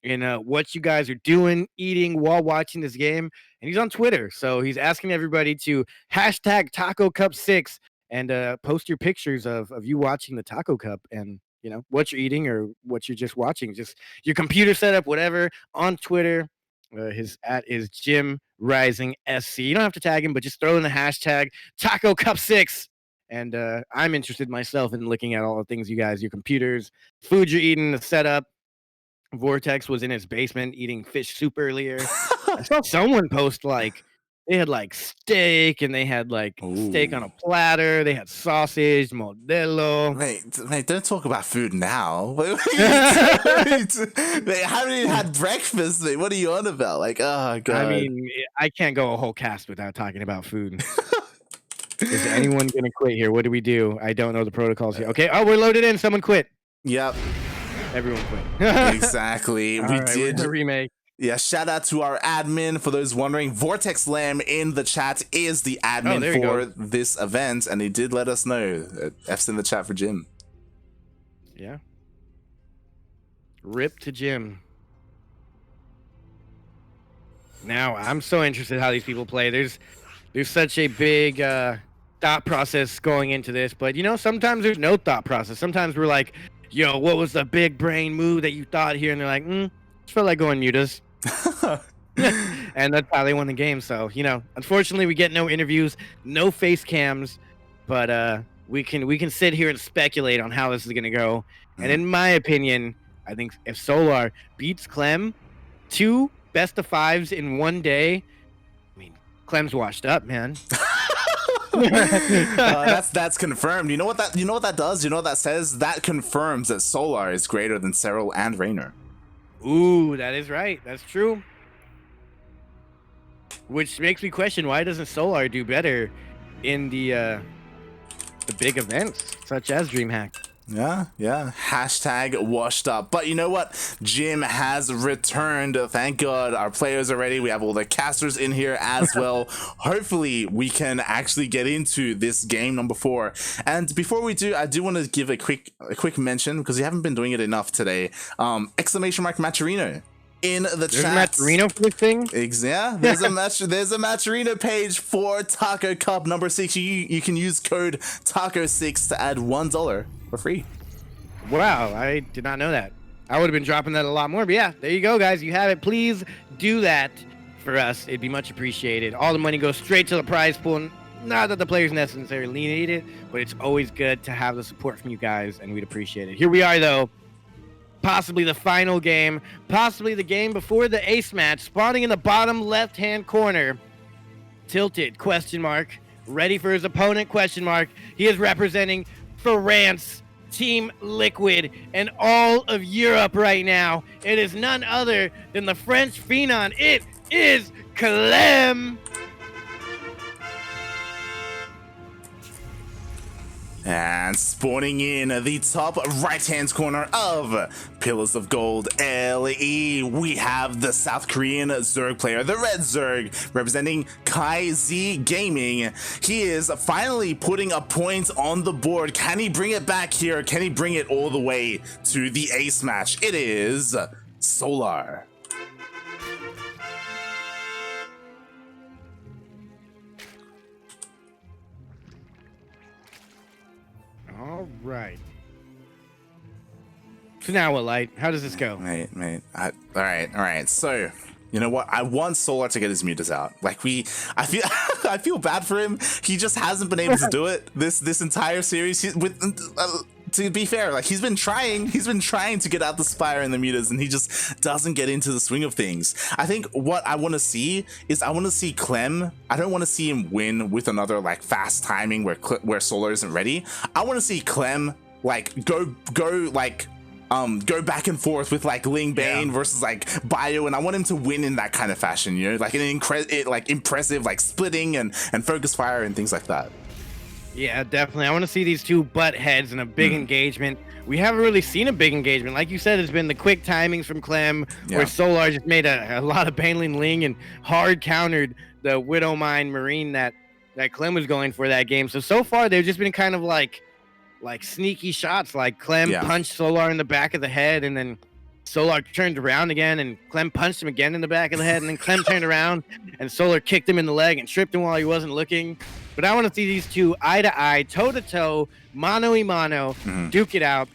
[SPEAKER 2] in what you guys are doing, eating while watching this game. And he's on Twitter. So he's asking everybody to hashtag Taco Cup 6 and post your pictures of you watching the Taco Cup and, you know, what you're eating or what you're just watching. Just your computer setup, whatever, on Twitter. His @ is Jim Rising SC. You don't have to tag him, but just throw in the hashtag Taco Cup 6. And I'm interested myself in looking at all the things you guys, your computers, food you're eating, the setup. Vortex was in his basement eating fish soup earlier. I saw someone post like they had like steak and they had like steak on a platter. They had sausage, Modelo.
[SPEAKER 1] Mate, don't talk about food now. They haven't even had breakfast, mate. What are you on about? Like, oh god.
[SPEAKER 2] I mean, I can't go a whole cast without talking about food. Is anyone gonna quit here? What do we do? I don't know the protocols here. Okay. Oh, we're loaded in. Someone quit.
[SPEAKER 1] Yep.
[SPEAKER 2] Everyone quit.
[SPEAKER 1] Exactly. We did
[SPEAKER 2] a remake.
[SPEAKER 1] Yeah, shout out to our admin. For those wondering, Vortex Lamb in the chat is the admin for this event, and he did let us know. F's in the chat for Jim.
[SPEAKER 2] Yeah. Rip to Jim. Now, I'm so interested how these people play. There's such a big thought process going into this, but you know, sometimes there's no thought process. Sometimes we're like, yo, what was the big brain move that you thought here? And they're like, just felt like going mutas. And that's how they won the game. So, you know, unfortunately we get no interviews, no face cams, but we can sit here and speculate on how this is gonna go. And in my opinion, I think if Solar beats Clem 2 best of 5s in one day, I mean, Clem's washed up, man.
[SPEAKER 1] That's confirmed. You know what that does? You know what that says? That confirms that Solar is greater than Cyril and Raynor.
[SPEAKER 2] Ooh, that is right. That's true. Which makes me question, why doesn't Solar do better in the big events such as DreamHack?
[SPEAKER 1] Yeah. Hashtag washed up. But you know what? Jim has returned. Thank God. Our players are ready. We have all the casters in here as well. Hopefully, we can actually get into this game number 4. And before we do, I do want to give a quick mention, because we haven't been doing it enough today. Exclamation mark Maturino in the chat.
[SPEAKER 2] Maturino for this thing?
[SPEAKER 1] Yeah, there's a Maturino page for Taco Cup number 6. You can use code TACO6 to add $1 for free.
[SPEAKER 2] Wow, I did not know that. I would have been dropping that a lot more, but yeah, there you go, guys. You have it. Please do that for us. It'd be much appreciated. All the money goes straight to the prize pool. Not that the players necessarily need it, but it's always good to have the support from you guys, and we'd appreciate it. Here we are, though. Possibly the final game, possibly the game before the ace match, spawning in the bottom left-hand corner. Tilted, question mark. Ready for his opponent, question mark. He is representing France, Team Liquid, and all of Europe right now. It is none other than the French phenom. It is Clem.
[SPEAKER 1] And spawning in the top right-hand corner of Pillars of Gold LE, we have the South Korean Zerg player, the Red Zerg, representing TvZ Gaming. He is finally putting a point on the board. Can he bring it back here? Can he bring it all the way to the ace match? It is Solar.
[SPEAKER 2] All right. So now what, Light? How does this go?
[SPEAKER 1] Mate. All right. So, you know what? I want Solar to get his mutas out. Like I feel, I feel bad for him. He just hasn't been able to do it this entire series. To be fair, like he's been trying to get out the Spire and the mutas, and he just doesn't get into the swing of things. I think what I want to see is Clem. I don't want to see him win with another like fast timing where Solar isn't ready. I want to see Clem like go back and forth with like Ling Bane versus like Bio, and I want him to win in that kind of fashion, you know, like an impressive like splitting and focus fire and things like that.
[SPEAKER 2] Yeah, definitely. I want to see these two butt heads in a big engagement. We haven't really seen a big engagement. Like you said, it's been the quick timings from Clem, where Solar just made a lot of baneling Ling and hard countered the Widowmine Marine that Clem was going for that game. So far, they've just been kind of like sneaky shots. Like Clem punched Solar in the back of the head, and then Solar turned around again, and Clem punched him again in the back of the head, and then Clem turned around, and Solar kicked him in the leg and tripped him while he wasn't looking. But I want to see these two eye to eye, toe to toe, mano y mano, duke it out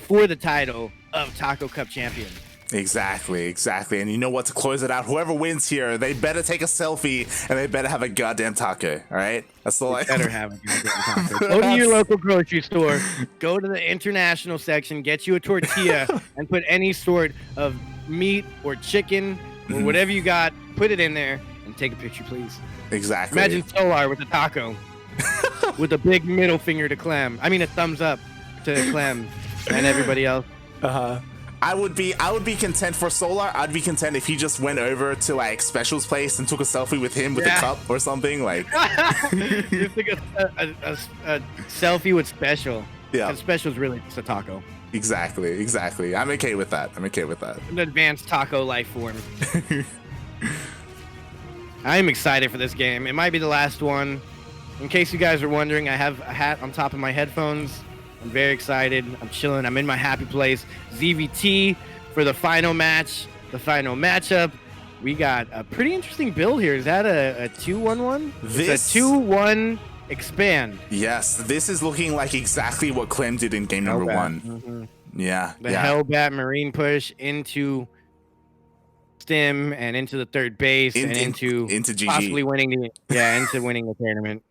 [SPEAKER 2] for the title of Taco Cup champion.
[SPEAKER 1] Exactly. And you know what? To close it out, whoever wins here, they better take a selfie and they better have a goddamn taco. All right, that's all.
[SPEAKER 2] Better have a goddamn taco. Go to your local grocery store, go to the international section, get you a tortilla, and put any sort of meat or chicken or whatever you got. Put it in there and take a picture, please.
[SPEAKER 1] Exactly.
[SPEAKER 2] Imagine Solar with a taco, with a big middle finger to Clem. I mean, a thumbs up to Clem and everybody else.
[SPEAKER 1] I would be content for Solar. I'd be content if he just went over to like Special's place and took a selfie with him with a cup or something. Like
[SPEAKER 2] just like a selfie with Special.
[SPEAKER 1] Yeah,
[SPEAKER 2] Special's really just a taco.
[SPEAKER 1] Exactly. I'm okay with that.
[SPEAKER 2] An advanced taco life form. I'm excited for this game. It might be the last one. In case you guys are wondering, I have a hat on top of my headphones. I'm very excited. I'm chilling. I'm in my happy place. ZVT for the final match, the final matchup. We got a pretty interesting build here. Is that a 2-1-1? It's a 2-1 expand.
[SPEAKER 1] Yes, this is looking like exactly what Clem did in game number 1. Yeah.
[SPEAKER 2] The Hellbat Marine push into Stim and into the third base and into GG. Possibly winning the tournament.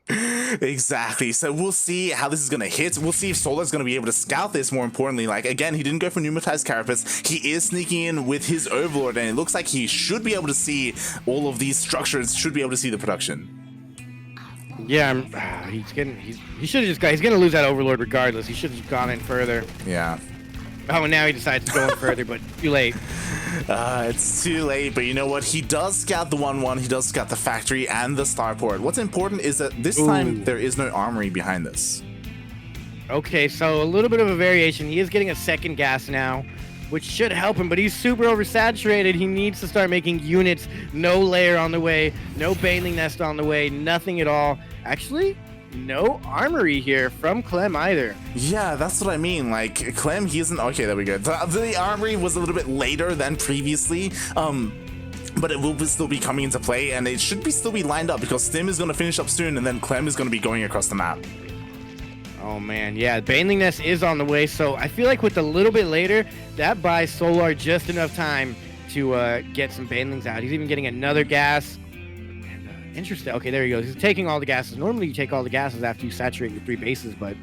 [SPEAKER 1] Exactly. So we'll see how this is going to hit. We'll see if Solar's going to be able to scout this. More importantly, like again, he didn't go for pneumatized carapace. He is sneaking in with his Overlord, and it looks like he should be able to see all of these structures. Should be able to see the production.
[SPEAKER 2] Yeah, he should have just got. He's going to lose that Overlord regardless. He should have gone in further.
[SPEAKER 1] Yeah.
[SPEAKER 2] Oh, and now he decides to go in further, but too late.
[SPEAKER 1] It's too late, but you know what? He does scout the 1-1. He does scout the factory and the starport. What's important is that this time there is no armory behind this.
[SPEAKER 2] Okay, so a little bit of a variation. He is getting a second gas now, which should help him, but he's super oversaturated. He needs to start making units. No lair on the way, no baneling nest on the way, nothing at all. Actually, no armory here from Clem either.
[SPEAKER 1] Yeah, that's what I mean. Like Clem, he isn't okay. There we go. The armory was a little bit later than previously, but it will still be coming into play, and it should still be lined up because Stim is going to finish up soon, and then Clem is going to be going across the map.
[SPEAKER 2] Oh man, yeah, baneling nest is on the way, so I feel like with a little bit later, that buys Solar just enough time to get some banelings out. He's even getting another gas. Interesting. Okay, there he goes. He's taking all the gases. Normally you take all the gases after you saturate your 3 bases, but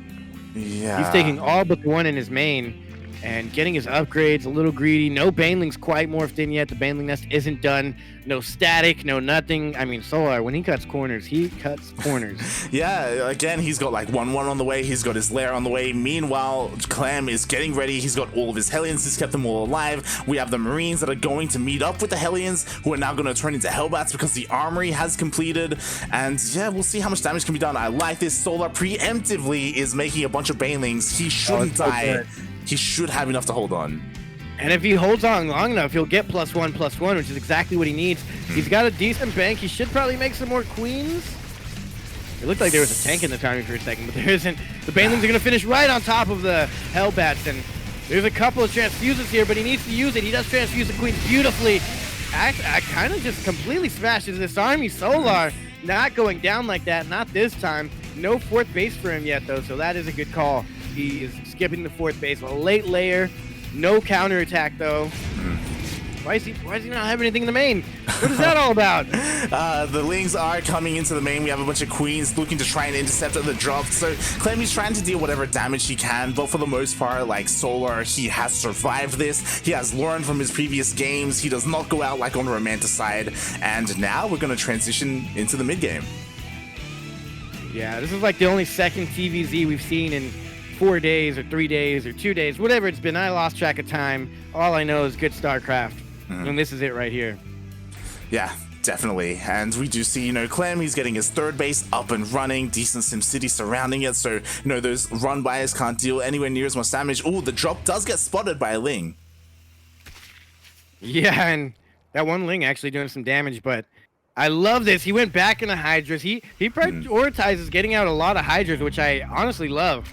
[SPEAKER 1] yeah,
[SPEAKER 2] he's taking all but the one in his main. and getting his upgrades a little greedy. No Banelings quite morphed in yet. The Baneling nest isn't done. No static, no nothing. I mean, Solar, when he cuts corners, he cuts corners.
[SPEAKER 1] Yeah, again, he's got like 1-1 on the way. He's got his lair on the way. Meanwhile, Clem is getting ready. He's got all of his Hellions. He's kept them all alive. We have the Marines that are going to meet up with the Hellions, who are now going to turn into Hellbats because the armory has completed. And yeah, we'll see how much damage can be done. I like this. Solar preemptively is making a bunch of Banelings. He shouldn't die. Good. He should have enough to hold on.
[SPEAKER 2] And if he holds on long enough, he'll get +1/+1, which is exactly what he needs. He's got a decent bank. He should probably make some more queens. It looked like there was a tank in the timing for a second, but there isn't. The Banelings are going to finish right on top of the Hellbats, and there's a couple of transfuses here, but he needs to use it. He does transfuse the queens beautifully. I kind of just completely smashes this army. Solar not going down like that, not this time. No 4th base for him yet, though, so that is a good call. He is skipping the 4th base. A late layer. No counterattack, though. Why is he not having anything in the main? What is that all about?
[SPEAKER 1] The Lings are coming into the main. We have a bunch of queens looking to try and intercept the drop. So Clem is trying to deal whatever damage he can, but for the most part, like Solar, he has survived this. He has learned from his previous games. He does not go out like on Romanticide. And now we're going to transition into the mid game.
[SPEAKER 2] Yeah, this is like the only second TvZ we've seen in 4 days or 3 days or 2 days, whatever it's been. I lost track of time. All I know is good StarCraft. And this is it right here.
[SPEAKER 1] Yeah, definitely. And we do see, Clem, he's getting his 3rd base up and running, decent SimCity surrounding it, so, those run-bys can't deal anywhere near as much damage. Oh, the drop does get spotted by a Ling.
[SPEAKER 2] Yeah, and that one Ling actually doing some damage, but I love this. He went back into Hydras. He prioritizes getting out a lot of Hydras, which I honestly love.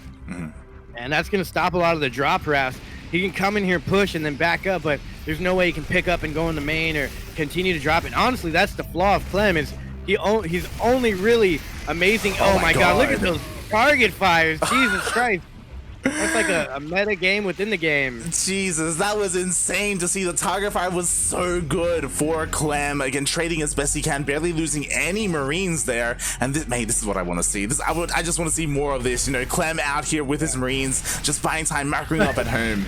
[SPEAKER 2] And that's going to stop a lot of the drop routes. He can come in here, push, and then back up, but there's no way he can pick up and go in the main or continue to drop it. And honestly, that's the flaw of Clem, is he's only really amazing. Oh my God, look at those target fires. Jesus Christ. That's like a meta game within the game.
[SPEAKER 1] Jesus, that was insane to see. The target fire was so good for Clem. Again, trading as best he can, barely losing any Marines there. And this is what I want to see. I just want to see more of this. Clem out here with his Marines, just buying time, marking up at home.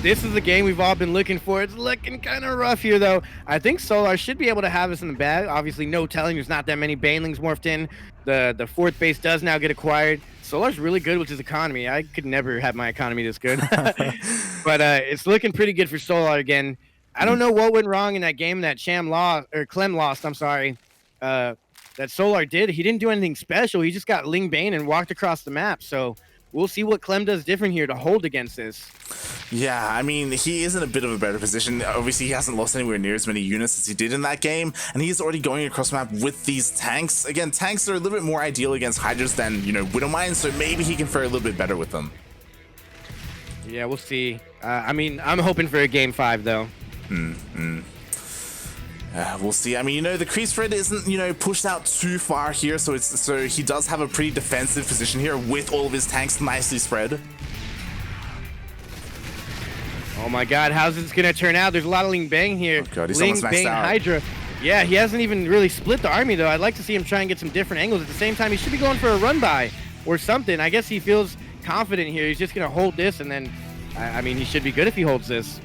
[SPEAKER 2] This is the game we've all been looking for. It's looking kind of rough here, though. I think Solar should be able to have this in the bag. Obviously, no telling. There's not that many Banelings morphed in. The 4th base does now get acquired. Solar's really good with his economy. I could never have my economy this good. But it's looking pretty good for Solar again. I don't know what went wrong in that game that Clem lost, I'm sorry. That Solar did. He didn't do anything special. He just got Ling Bane and walked across the map. So we'll see what Clem does different here to hold against this.
[SPEAKER 1] Yeah, I mean, he is in a bit of a better position. Obviously, he hasn't lost anywhere near as many units as he did in that game, and he's already going across the map with these tanks. Again, tanks are a little bit more ideal against Hydras than, Widowmine, so maybe he can fare a little bit better with them.
[SPEAKER 2] Yeah, we'll see. I mean, I'm hoping for a game 5, though.
[SPEAKER 1] We'll see. I mean, the crease spread isn't, pushed out too far here, so he does have a pretty defensive position here with all of his tanks nicely spread.
[SPEAKER 2] Oh my God, how's this gonna turn out? There's a lot of Ling Bang here.
[SPEAKER 1] Oh God, he's
[SPEAKER 2] Ling
[SPEAKER 1] almost maxed
[SPEAKER 2] Bang
[SPEAKER 1] out.
[SPEAKER 2] Hydra. Yeah, he hasn't even really split the army though. I'd like to see him try and get some different angles. At the same time, he should be going for a run by or something. I guess he feels confident here. He's just gonna hold this, and then, I mean, he should be good if he holds this.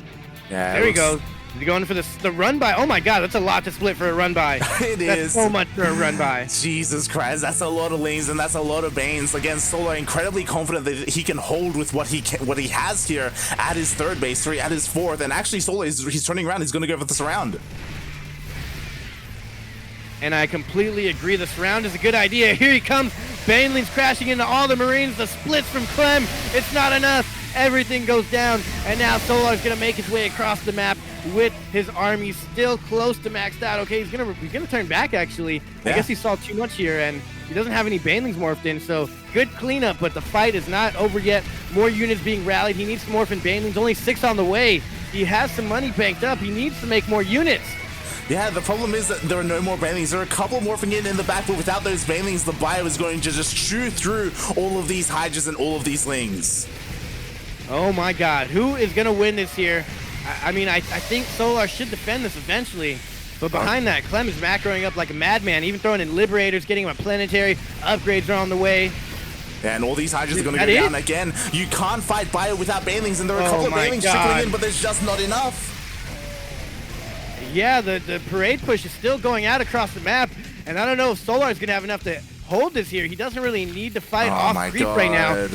[SPEAKER 1] Yeah.
[SPEAKER 2] There he goes. He's going for the run by. Oh my God, that's a lot to split for a run by. That's so much for a run by.
[SPEAKER 1] Jesus Christ, that's a lot of Lings and that's a lot of Banes. Again, Solar incredibly confident that he can hold with what he has here at his 3rd base, at his 4th, and actually Solar he's turning around. He's going to go for the surround.
[SPEAKER 2] And I completely agree. The surround is a good idea. Here he comes. Banelings crashing into all the Marines. The splits from Clem. It's not enough. Everything goes down. And now Solar's going to make his way across the map with his army still close to maxed out. Okay, he's gonna turn back, actually. Yeah. I guess he saw too much here, and he doesn't have any Banelings morphed in, so good cleanup, but the fight is not over yet. More units being rallied. He needs to morph in Banelings. Only 6 on the way. He has some money banked up. He needs to make more units.
[SPEAKER 1] Yeah, the problem is that there are no more Banelings. There are a couple morphing in the back, but without those Banelings, the bio is going to just chew through all of these Hydras and all of these Lings.
[SPEAKER 2] Oh my God, who is going to win this here? I mean, I think Solar should defend this eventually, but behind that, Clem is macroing up like a madman, even throwing in Liberators, getting him a planetary. Upgrades are on the way.
[SPEAKER 1] And all these Hydras are going to go down again. You can't fight Bio without Banelings, and there are a couple of Banelings trickling in, but there's just not enough.
[SPEAKER 2] Yeah, the parade push is still going out across the map, and I don't know if Solar is going to have enough to hold this here. He doesn't really need to fight off creep right now.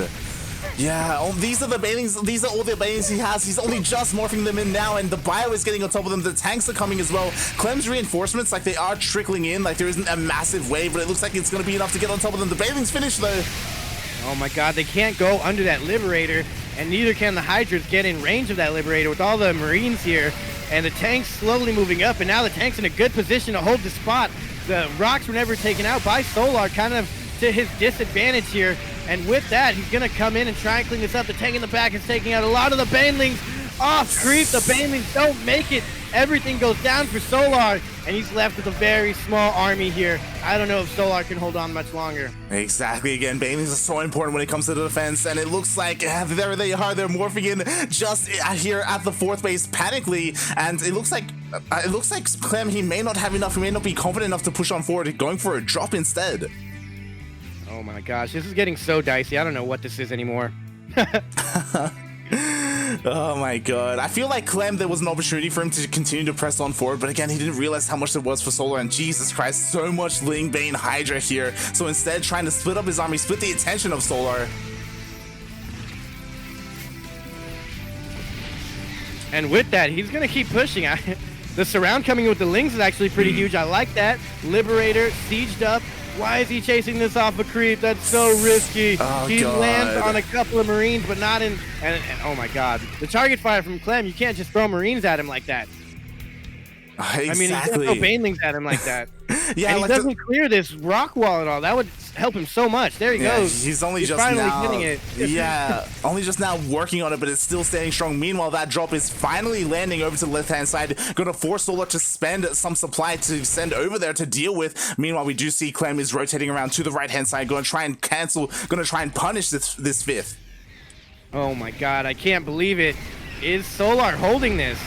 [SPEAKER 1] Yeah, these are the Banelings. These are all the Banelings he has. He's only just morphing them in now, and the Bio is getting on top of them. The tanks are coming as well. Clem's reinforcements, like, they are trickling in. Like, there isn't a massive wave, but it looks like it's going to be enough to get on top of them. The Banelings finished, though.
[SPEAKER 2] Oh my god, they can't go under that Liberator, and neither can the Hydras get in range of that Liberator with all the Marines here. And the tank's slowly moving up, and now the tank's in a good position to hold the spot. The rocks were never taken out by Solar, kind of to his disadvantage here. And with that, he's going to come in and try and clean this up. The tank in the back is taking out a lot of the Banelings off creep. The Banelings don't make it. Everything goes down for Solar, and he's left with a very small army here. I don't know if Solar can hold on much longer.
[SPEAKER 1] Exactly. Again, Banelings are so important when it comes to the defense, and it looks like there they are. They're morphing in just here at the 4th base panically, and it looks like Clem, he may not have enough. He may not be confident enough to push on forward, going for a drop instead.
[SPEAKER 2] Oh my gosh, this is getting so dicey. I don't know what this is anymore.
[SPEAKER 1] Oh my god. I feel like Clem, there was an opportunity for him to continue to press on forward, but again, he didn't realize how much there was for Solar, and Jesus Christ, so much Ling Bane Hydra here. So instead, trying to split up his army, split the attention of Solar.
[SPEAKER 2] And with that, he's going to keep pushing. The surround coming with the Lings is actually pretty huge. I like that. Liberator, sieged up. Why is he chasing this off a creep? That's so risky.
[SPEAKER 1] Oh,
[SPEAKER 2] he
[SPEAKER 1] God.
[SPEAKER 2] lands on a couple of Marines, but not in... And oh my God. The target fire from Clem, you can't just throw Marines at him like that.
[SPEAKER 1] Exactly.
[SPEAKER 2] I mean, you can't throw Banelings at him like that.
[SPEAKER 1] Yeah,
[SPEAKER 2] and he
[SPEAKER 1] like
[SPEAKER 2] doesn't clear this rock wall at all. That would help him so much. There he goes.
[SPEAKER 1] He's only just
[SPEAKER 2] finally
[SPEAKER 1] now
[SPEAKER 2] getting it.
[SPEAKER 1] Yeah, only just now working on it, but it's still standing strong. Meanwhile, that drop is finally landing over to the left-hand side, going to force Solar to spend some supply to send over there to deal with. Meanwhile, we do see Clem is rotating around to the right-hand side, going to try and cancel, going to try and punish this 5th.
[SPEAKER 2] Oh my God, I can't believe it. Is Solar holding this?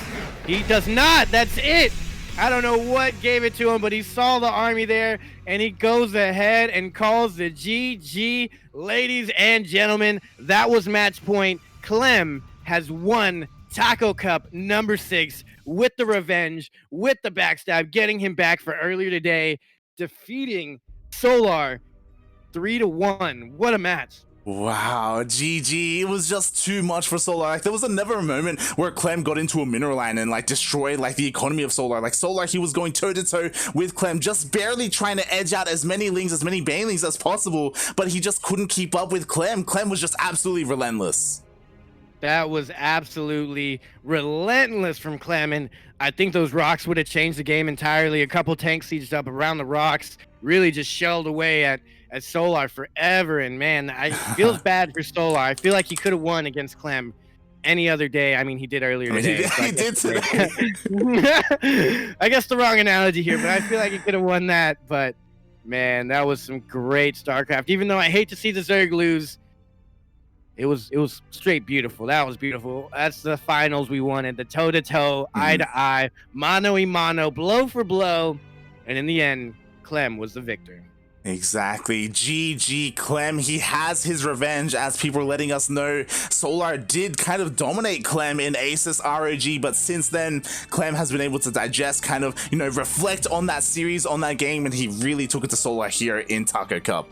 [SPEAKER 2] He does not. That's it. I don't know what gave it to him, but he saw the army there, and he goes ahead and calls the GG. Ladies and gentlemen, that was match point. Clem has won Taco Cup number 6 with the revenge, with the backstab, getting him back for earlier today, defeating Solar 3-1. What a match.
[SPEAKER 1] Wow, GG. It was just too much for Solar. Like, there was never a moment where Clem got into a mineral line and, like, destroyed, like, the economy of Solar. Like, Solar, he was going toe-to-toe with Clem, just barely trying to edge out as many Lings, as many Banelings as possible, but he just couldn't keep up with Clem. Clem was just absolutely relentless.
[SPEAKER 2] That was absolutely relentless from Clem, and I think those rocks would have changed the game entirely. A couple tanks sieged up around the rocks, really just shelled away at Solar forever, and man, I feels bad for Solar. I feel like he could have won against Clem any other day. I mean, he did earlier today.
[SPEAKER 1] He did today.
[SPEAKER 2] I guess the wrong analogy here, but I feel like he could have won that. But man, that was some great StarCraft. Even though I hate to see the Zerg lose, it was straight beautiful. That was beautiful. That's the finals we wanted. The toe-to-toe, eye-to-eye, mano-y-mano, blow for blow. And in the end, Clem was the victor.
[SPEAKER 1] Exactly. GG Clem. He has his revenge, as people are letting us know. Solar did kind of dominate Clem in Asus ROG, but since then, Clem has been able to digest, kind of, you know, reflect on that series, on that game, and he really took it to Solar here in Taco Cup.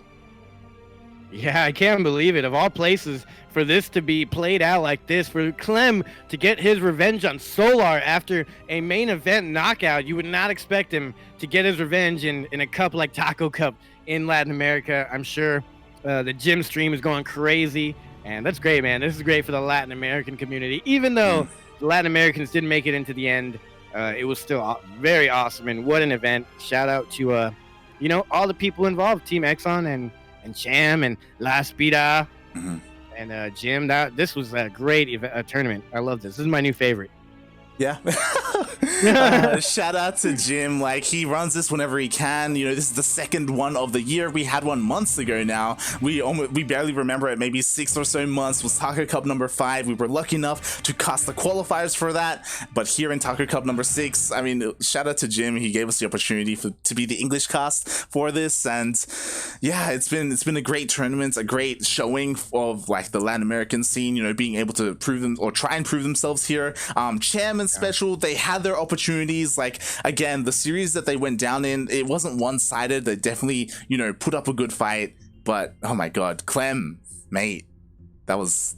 [SPEAKER 2] Yeah, I can't believe it. Of all places, for this to be played out like this, for Clem to get his revenge on Solar after a main event knockout, you would not expect him to get his revenge in a cup like Taco Cup in Latin America. I'm sure the gym stream is going crazy, and that's great, man. This is great for the Latin American community. Even though the Latin Americans didn't make it into the end, it was still very awesome, and what an event. Shout out to, you know, all the people involved, Team Exxon and Cham and La Spida and Jim. This was a great tournament. I love this. This is my new favorite.
[SPEAKER 1] Yeah. Shout out to Jim. Like, he runs this whenever he can. You know, this is the second one of the year. We had one months ago now. We barely remember it. Maybe 6 or so months was Taco Cup number 5. We were lucky enough to cast the qualifiers for that. But here in Taco Cup number 6, I mean, shout out to Jim. He gave us the opportunity to be the English cast for this. And yeah, it's been a great tournament, a great showing of like the Latin American scene, you know, being able to prove them or try and prove themselves here. Cham and Special, they had their opportunities. Like, again, the series that they went down in, it wasn't one-sided. They definitely, you know, put up a good fight. But oh my god, Clem, mate, that was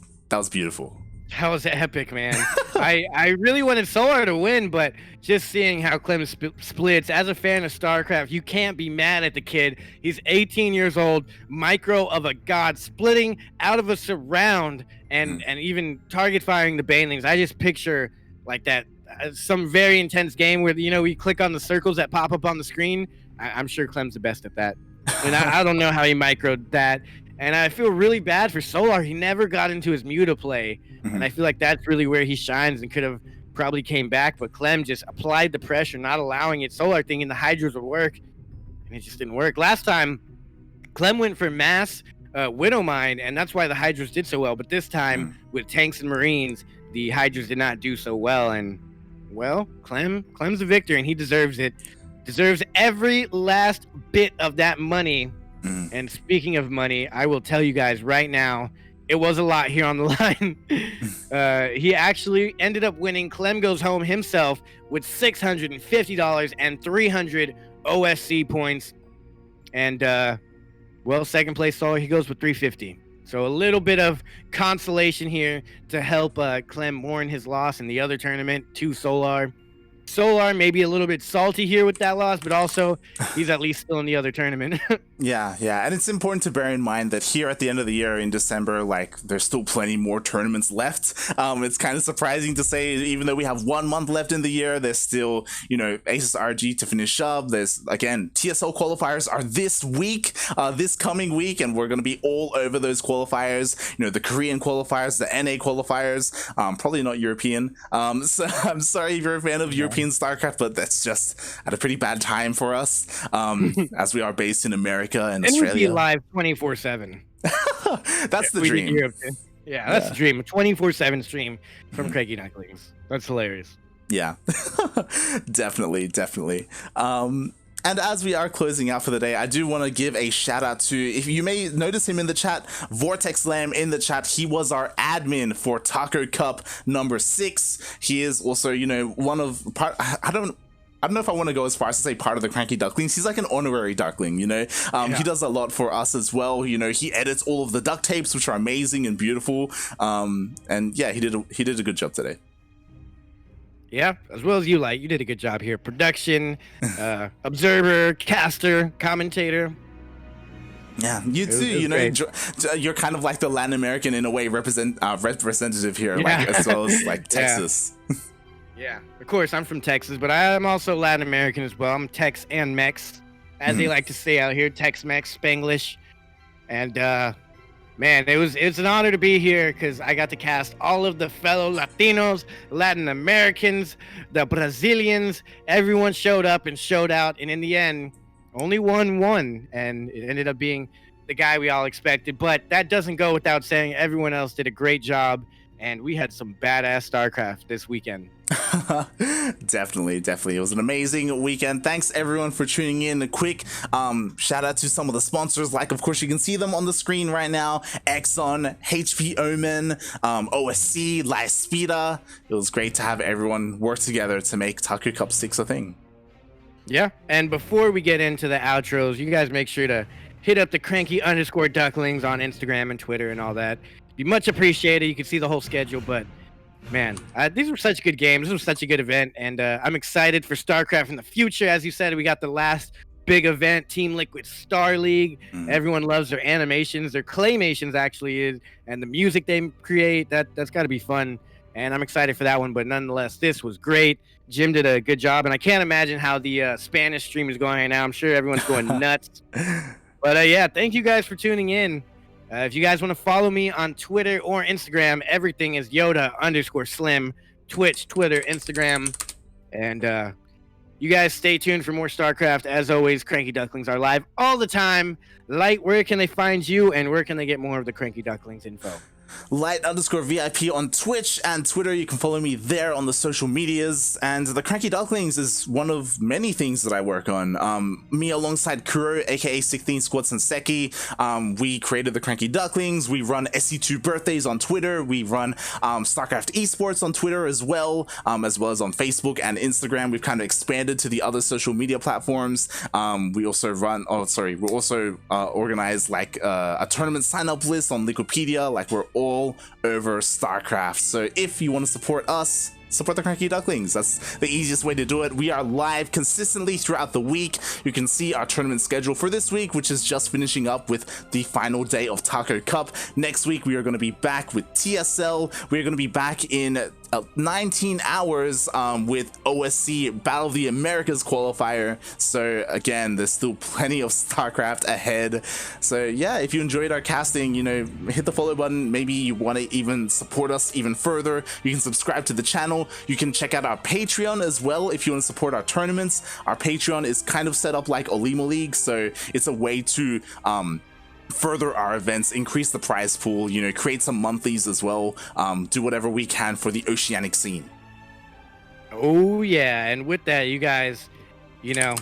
[SPEAKER 1] beautiful.
[SPEAKER 2] That was epic, man. I really wanted Solar to win, but just seeing how Clem splits, as a fan of StarCraft, you can't be mad at the kid. He's 18 years old, micro of a god, splitting out of a surround and even target firing the banelings. I just picture like that, some very intense game where, you know, we click on the circles that pop up on the screen. I'm sure Clem's the best at that. And I don't know how he microed that. And I feel really bad for Solar. He never got into his Muta play. And I feel like that's really where he shines and could have probably came back. But Clem just applied the pressure, not allowing it. Solar thinking the Hydras would work, and it just didn't work. Last time, Clem went for mass Widowmine, and that's why the Hydras did so well. But this time, with tanks and Marines, the Hydras did not do so well. And, well, Clem's a victor, and he deserves it. Deserves every last bit of that money. And speaking of money, I will tell you guys right now, it was a lot here on the line. He actually ended up winning. Clem goes home himself with $650 and 300 OSC points. And, well, second place Solar, he goes with 350. So a little bit of consolation here to help Clem mourn his loss in the other tournament to Solar. Solar maybe a little bit salty here with that loss, but also he's at least still in the other tournament.
[SPEAKER 1] Yeah, and it's important to bear in mind that here at the end of the year in December, like, there's still plenty more tournaments left. It's kind of surprising to say, even though we have 1 month left in the year, there's still, you know, Aces RG to finish up. There's, again, TSL qualifiers are this week, this coming week, and we're going to be all over those qualifiers. You know, the Korean qualifiers, the NA qualifiers, probably not European. So I'm sorry if you're a fan of European StarCraft, but that's just at a pretty bad time for us, as we are based in America and Australia.
[SPEAKER 2] And we'd be live 24/7.
[SPEAKER 1] That's the dream.
[SPEAKER 2] Yeah, that's the dream. A 24/7 stream from CranKy Ducklings. That's hilarious.
[SPEAKER 1] Yeah, definitely. And as we are closing out for the day, I do want to give a shout out to, if you may notice him in the chat, Vortex Lamb in the chat. He was our admin for Taco Cup number 6. He is also, you know, one of part. I don't know if I want to go as far as to say part of the CranKy Ducklings. He's like an honorary Duckling, you know. He does a lot for us as well. You know, he edits all of the duct tapes, which are amazing and beautiful. And yeah, he did a good job today.
[SPEAKER 2] Yeah, as well as you, like, you did a good job here. Production, observer, caster, commentator.
[SPEAKER 1] Yeah, you too. You know, you're kind of like the Latin American in a way representative here, like, as well as like Texas.
[SPEAKER 2] Yeah, of course, I'm from Texas, but I'm also Latin American as well. I'm Tex and Mex, as they like to say out here, Tex-Mex, Spanglish. And man, it's an honor to be here because I got to cast all of the fellow Latinos, Latin Americans, the Brazilians. Everyone showed up and showed out, and in the end, only one won, and it ended up being the guy we all expected. But that doesn't go without saying everyone else did a great job, and we had some badass StarCraft this weekend.
[SPEAKER 1] Definitely. It was an amazing weekend. Thanks everyone for tuning in. A quick shout out to some of the sponsors, like, of course, you can see them on the screen right now: Exxon, HP Omen, OSC, Lyspida. It was great to have everyone work together to make Taco Cup 6 a thing.
[SPEAKER 2] Yeah, and before we get into the outros, you guys make sure to hit up the CranKy_Ducklings on Instagram and Twitter and all that. Be much appreciated. You can see the whole schedule, but man, these were such good games. This was such a good event, and I'm excited for StarCraft in the future. As you said, we got the last big event, Team Liquid Star League. Everyone loves their animations, their claymations actually, and the music they create. That's got to be fun, and I'm excited for that one. But nonetheless, this was great. Jim did a good job, and I can't imagine how the Spanish stream is going right now. I'm sure everyone's going nuts. But yeah, thank you guys for tuning in. If you guys want to follow me on Twitter or Instagram, everything is Yoda_Slim. Twitch, Twitter, Instagram. And you guys stay tuned for more StarCraft. As always, CranKy Ducklings are live all the time. Light, where can they find you, and where can they get more of the CranKy Ducklings info?
[SPEAKER 1] Light_VIP on Twitch and Twitter. You can follow me there on the social medias. And the CranKy Ducklings is one of many things that I work on. Me alongside Kuro, aka 16 Squats and Seki. We created the CranKy Ducklings. We run SE2 birthdays on Twitter. We run StarCraft esports on Twitter as well as on Facebook and Instagram. We've kind of expanded to the other social media platforms. We also organize like a tournament sign up list on Wikipedia. Like, we're all over StarCraft. So if you want to support us, support the CranKy Ducklings. That's the easiest way to do it. We are live consistently throughout the week. You can see our tournament schedule for this week, which is just finishing up with the final day of Taco Cup. Next week, we are going to be back with TSL. We're going to be back in 19 hours with OSC Battle of the Americas qualifier. So again, there's still plenty of StarCraft ahead. So yeah, if you enjoyed our casting, you know, hit the follow button. Maybe you want to even support us even further. You can subscribe to the channel. You can check out our Patreon as well if you want to support our tournaments. Our Patreon is kind of set up like Olima League, so it's a way to further our events, increase the prize pool, you know, create some monthlies as well, do whatever we can for the oceanic scene.
[SPEAKER 2] Oh yeah, and with that, you guys, you know,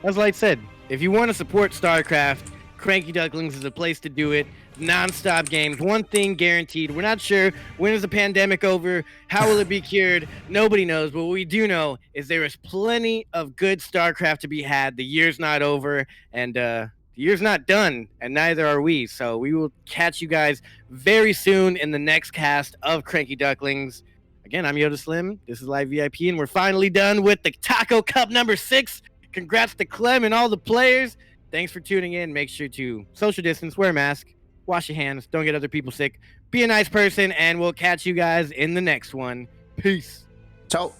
[SPEAKER 2] as Light said, if you want to support StarCraft, CranKy Ducklings is a place to do it. Non-stop games, one thing guaranteed. We're not sure when is the pandemic over, how will it be cured, nobody knows, but what we do know is there is plenty of good StarCraft to be had. The year's not over, and the year's not done, and neither are we. So we will catch you guys very soon in the next cast of CranKy Ducklings. Again, I'm Yodaslim. This is Live VIP, and we're finally done with the Taco Cup number 6. Congrats to Clem and all the players. Thanks for tuning in. Make sure to social distance, wear a mask, wash your hands, don't get other people sick, be a nice person, and we'll catch you guys in the next one. Peace.
[SPEAKER 1] Ciao.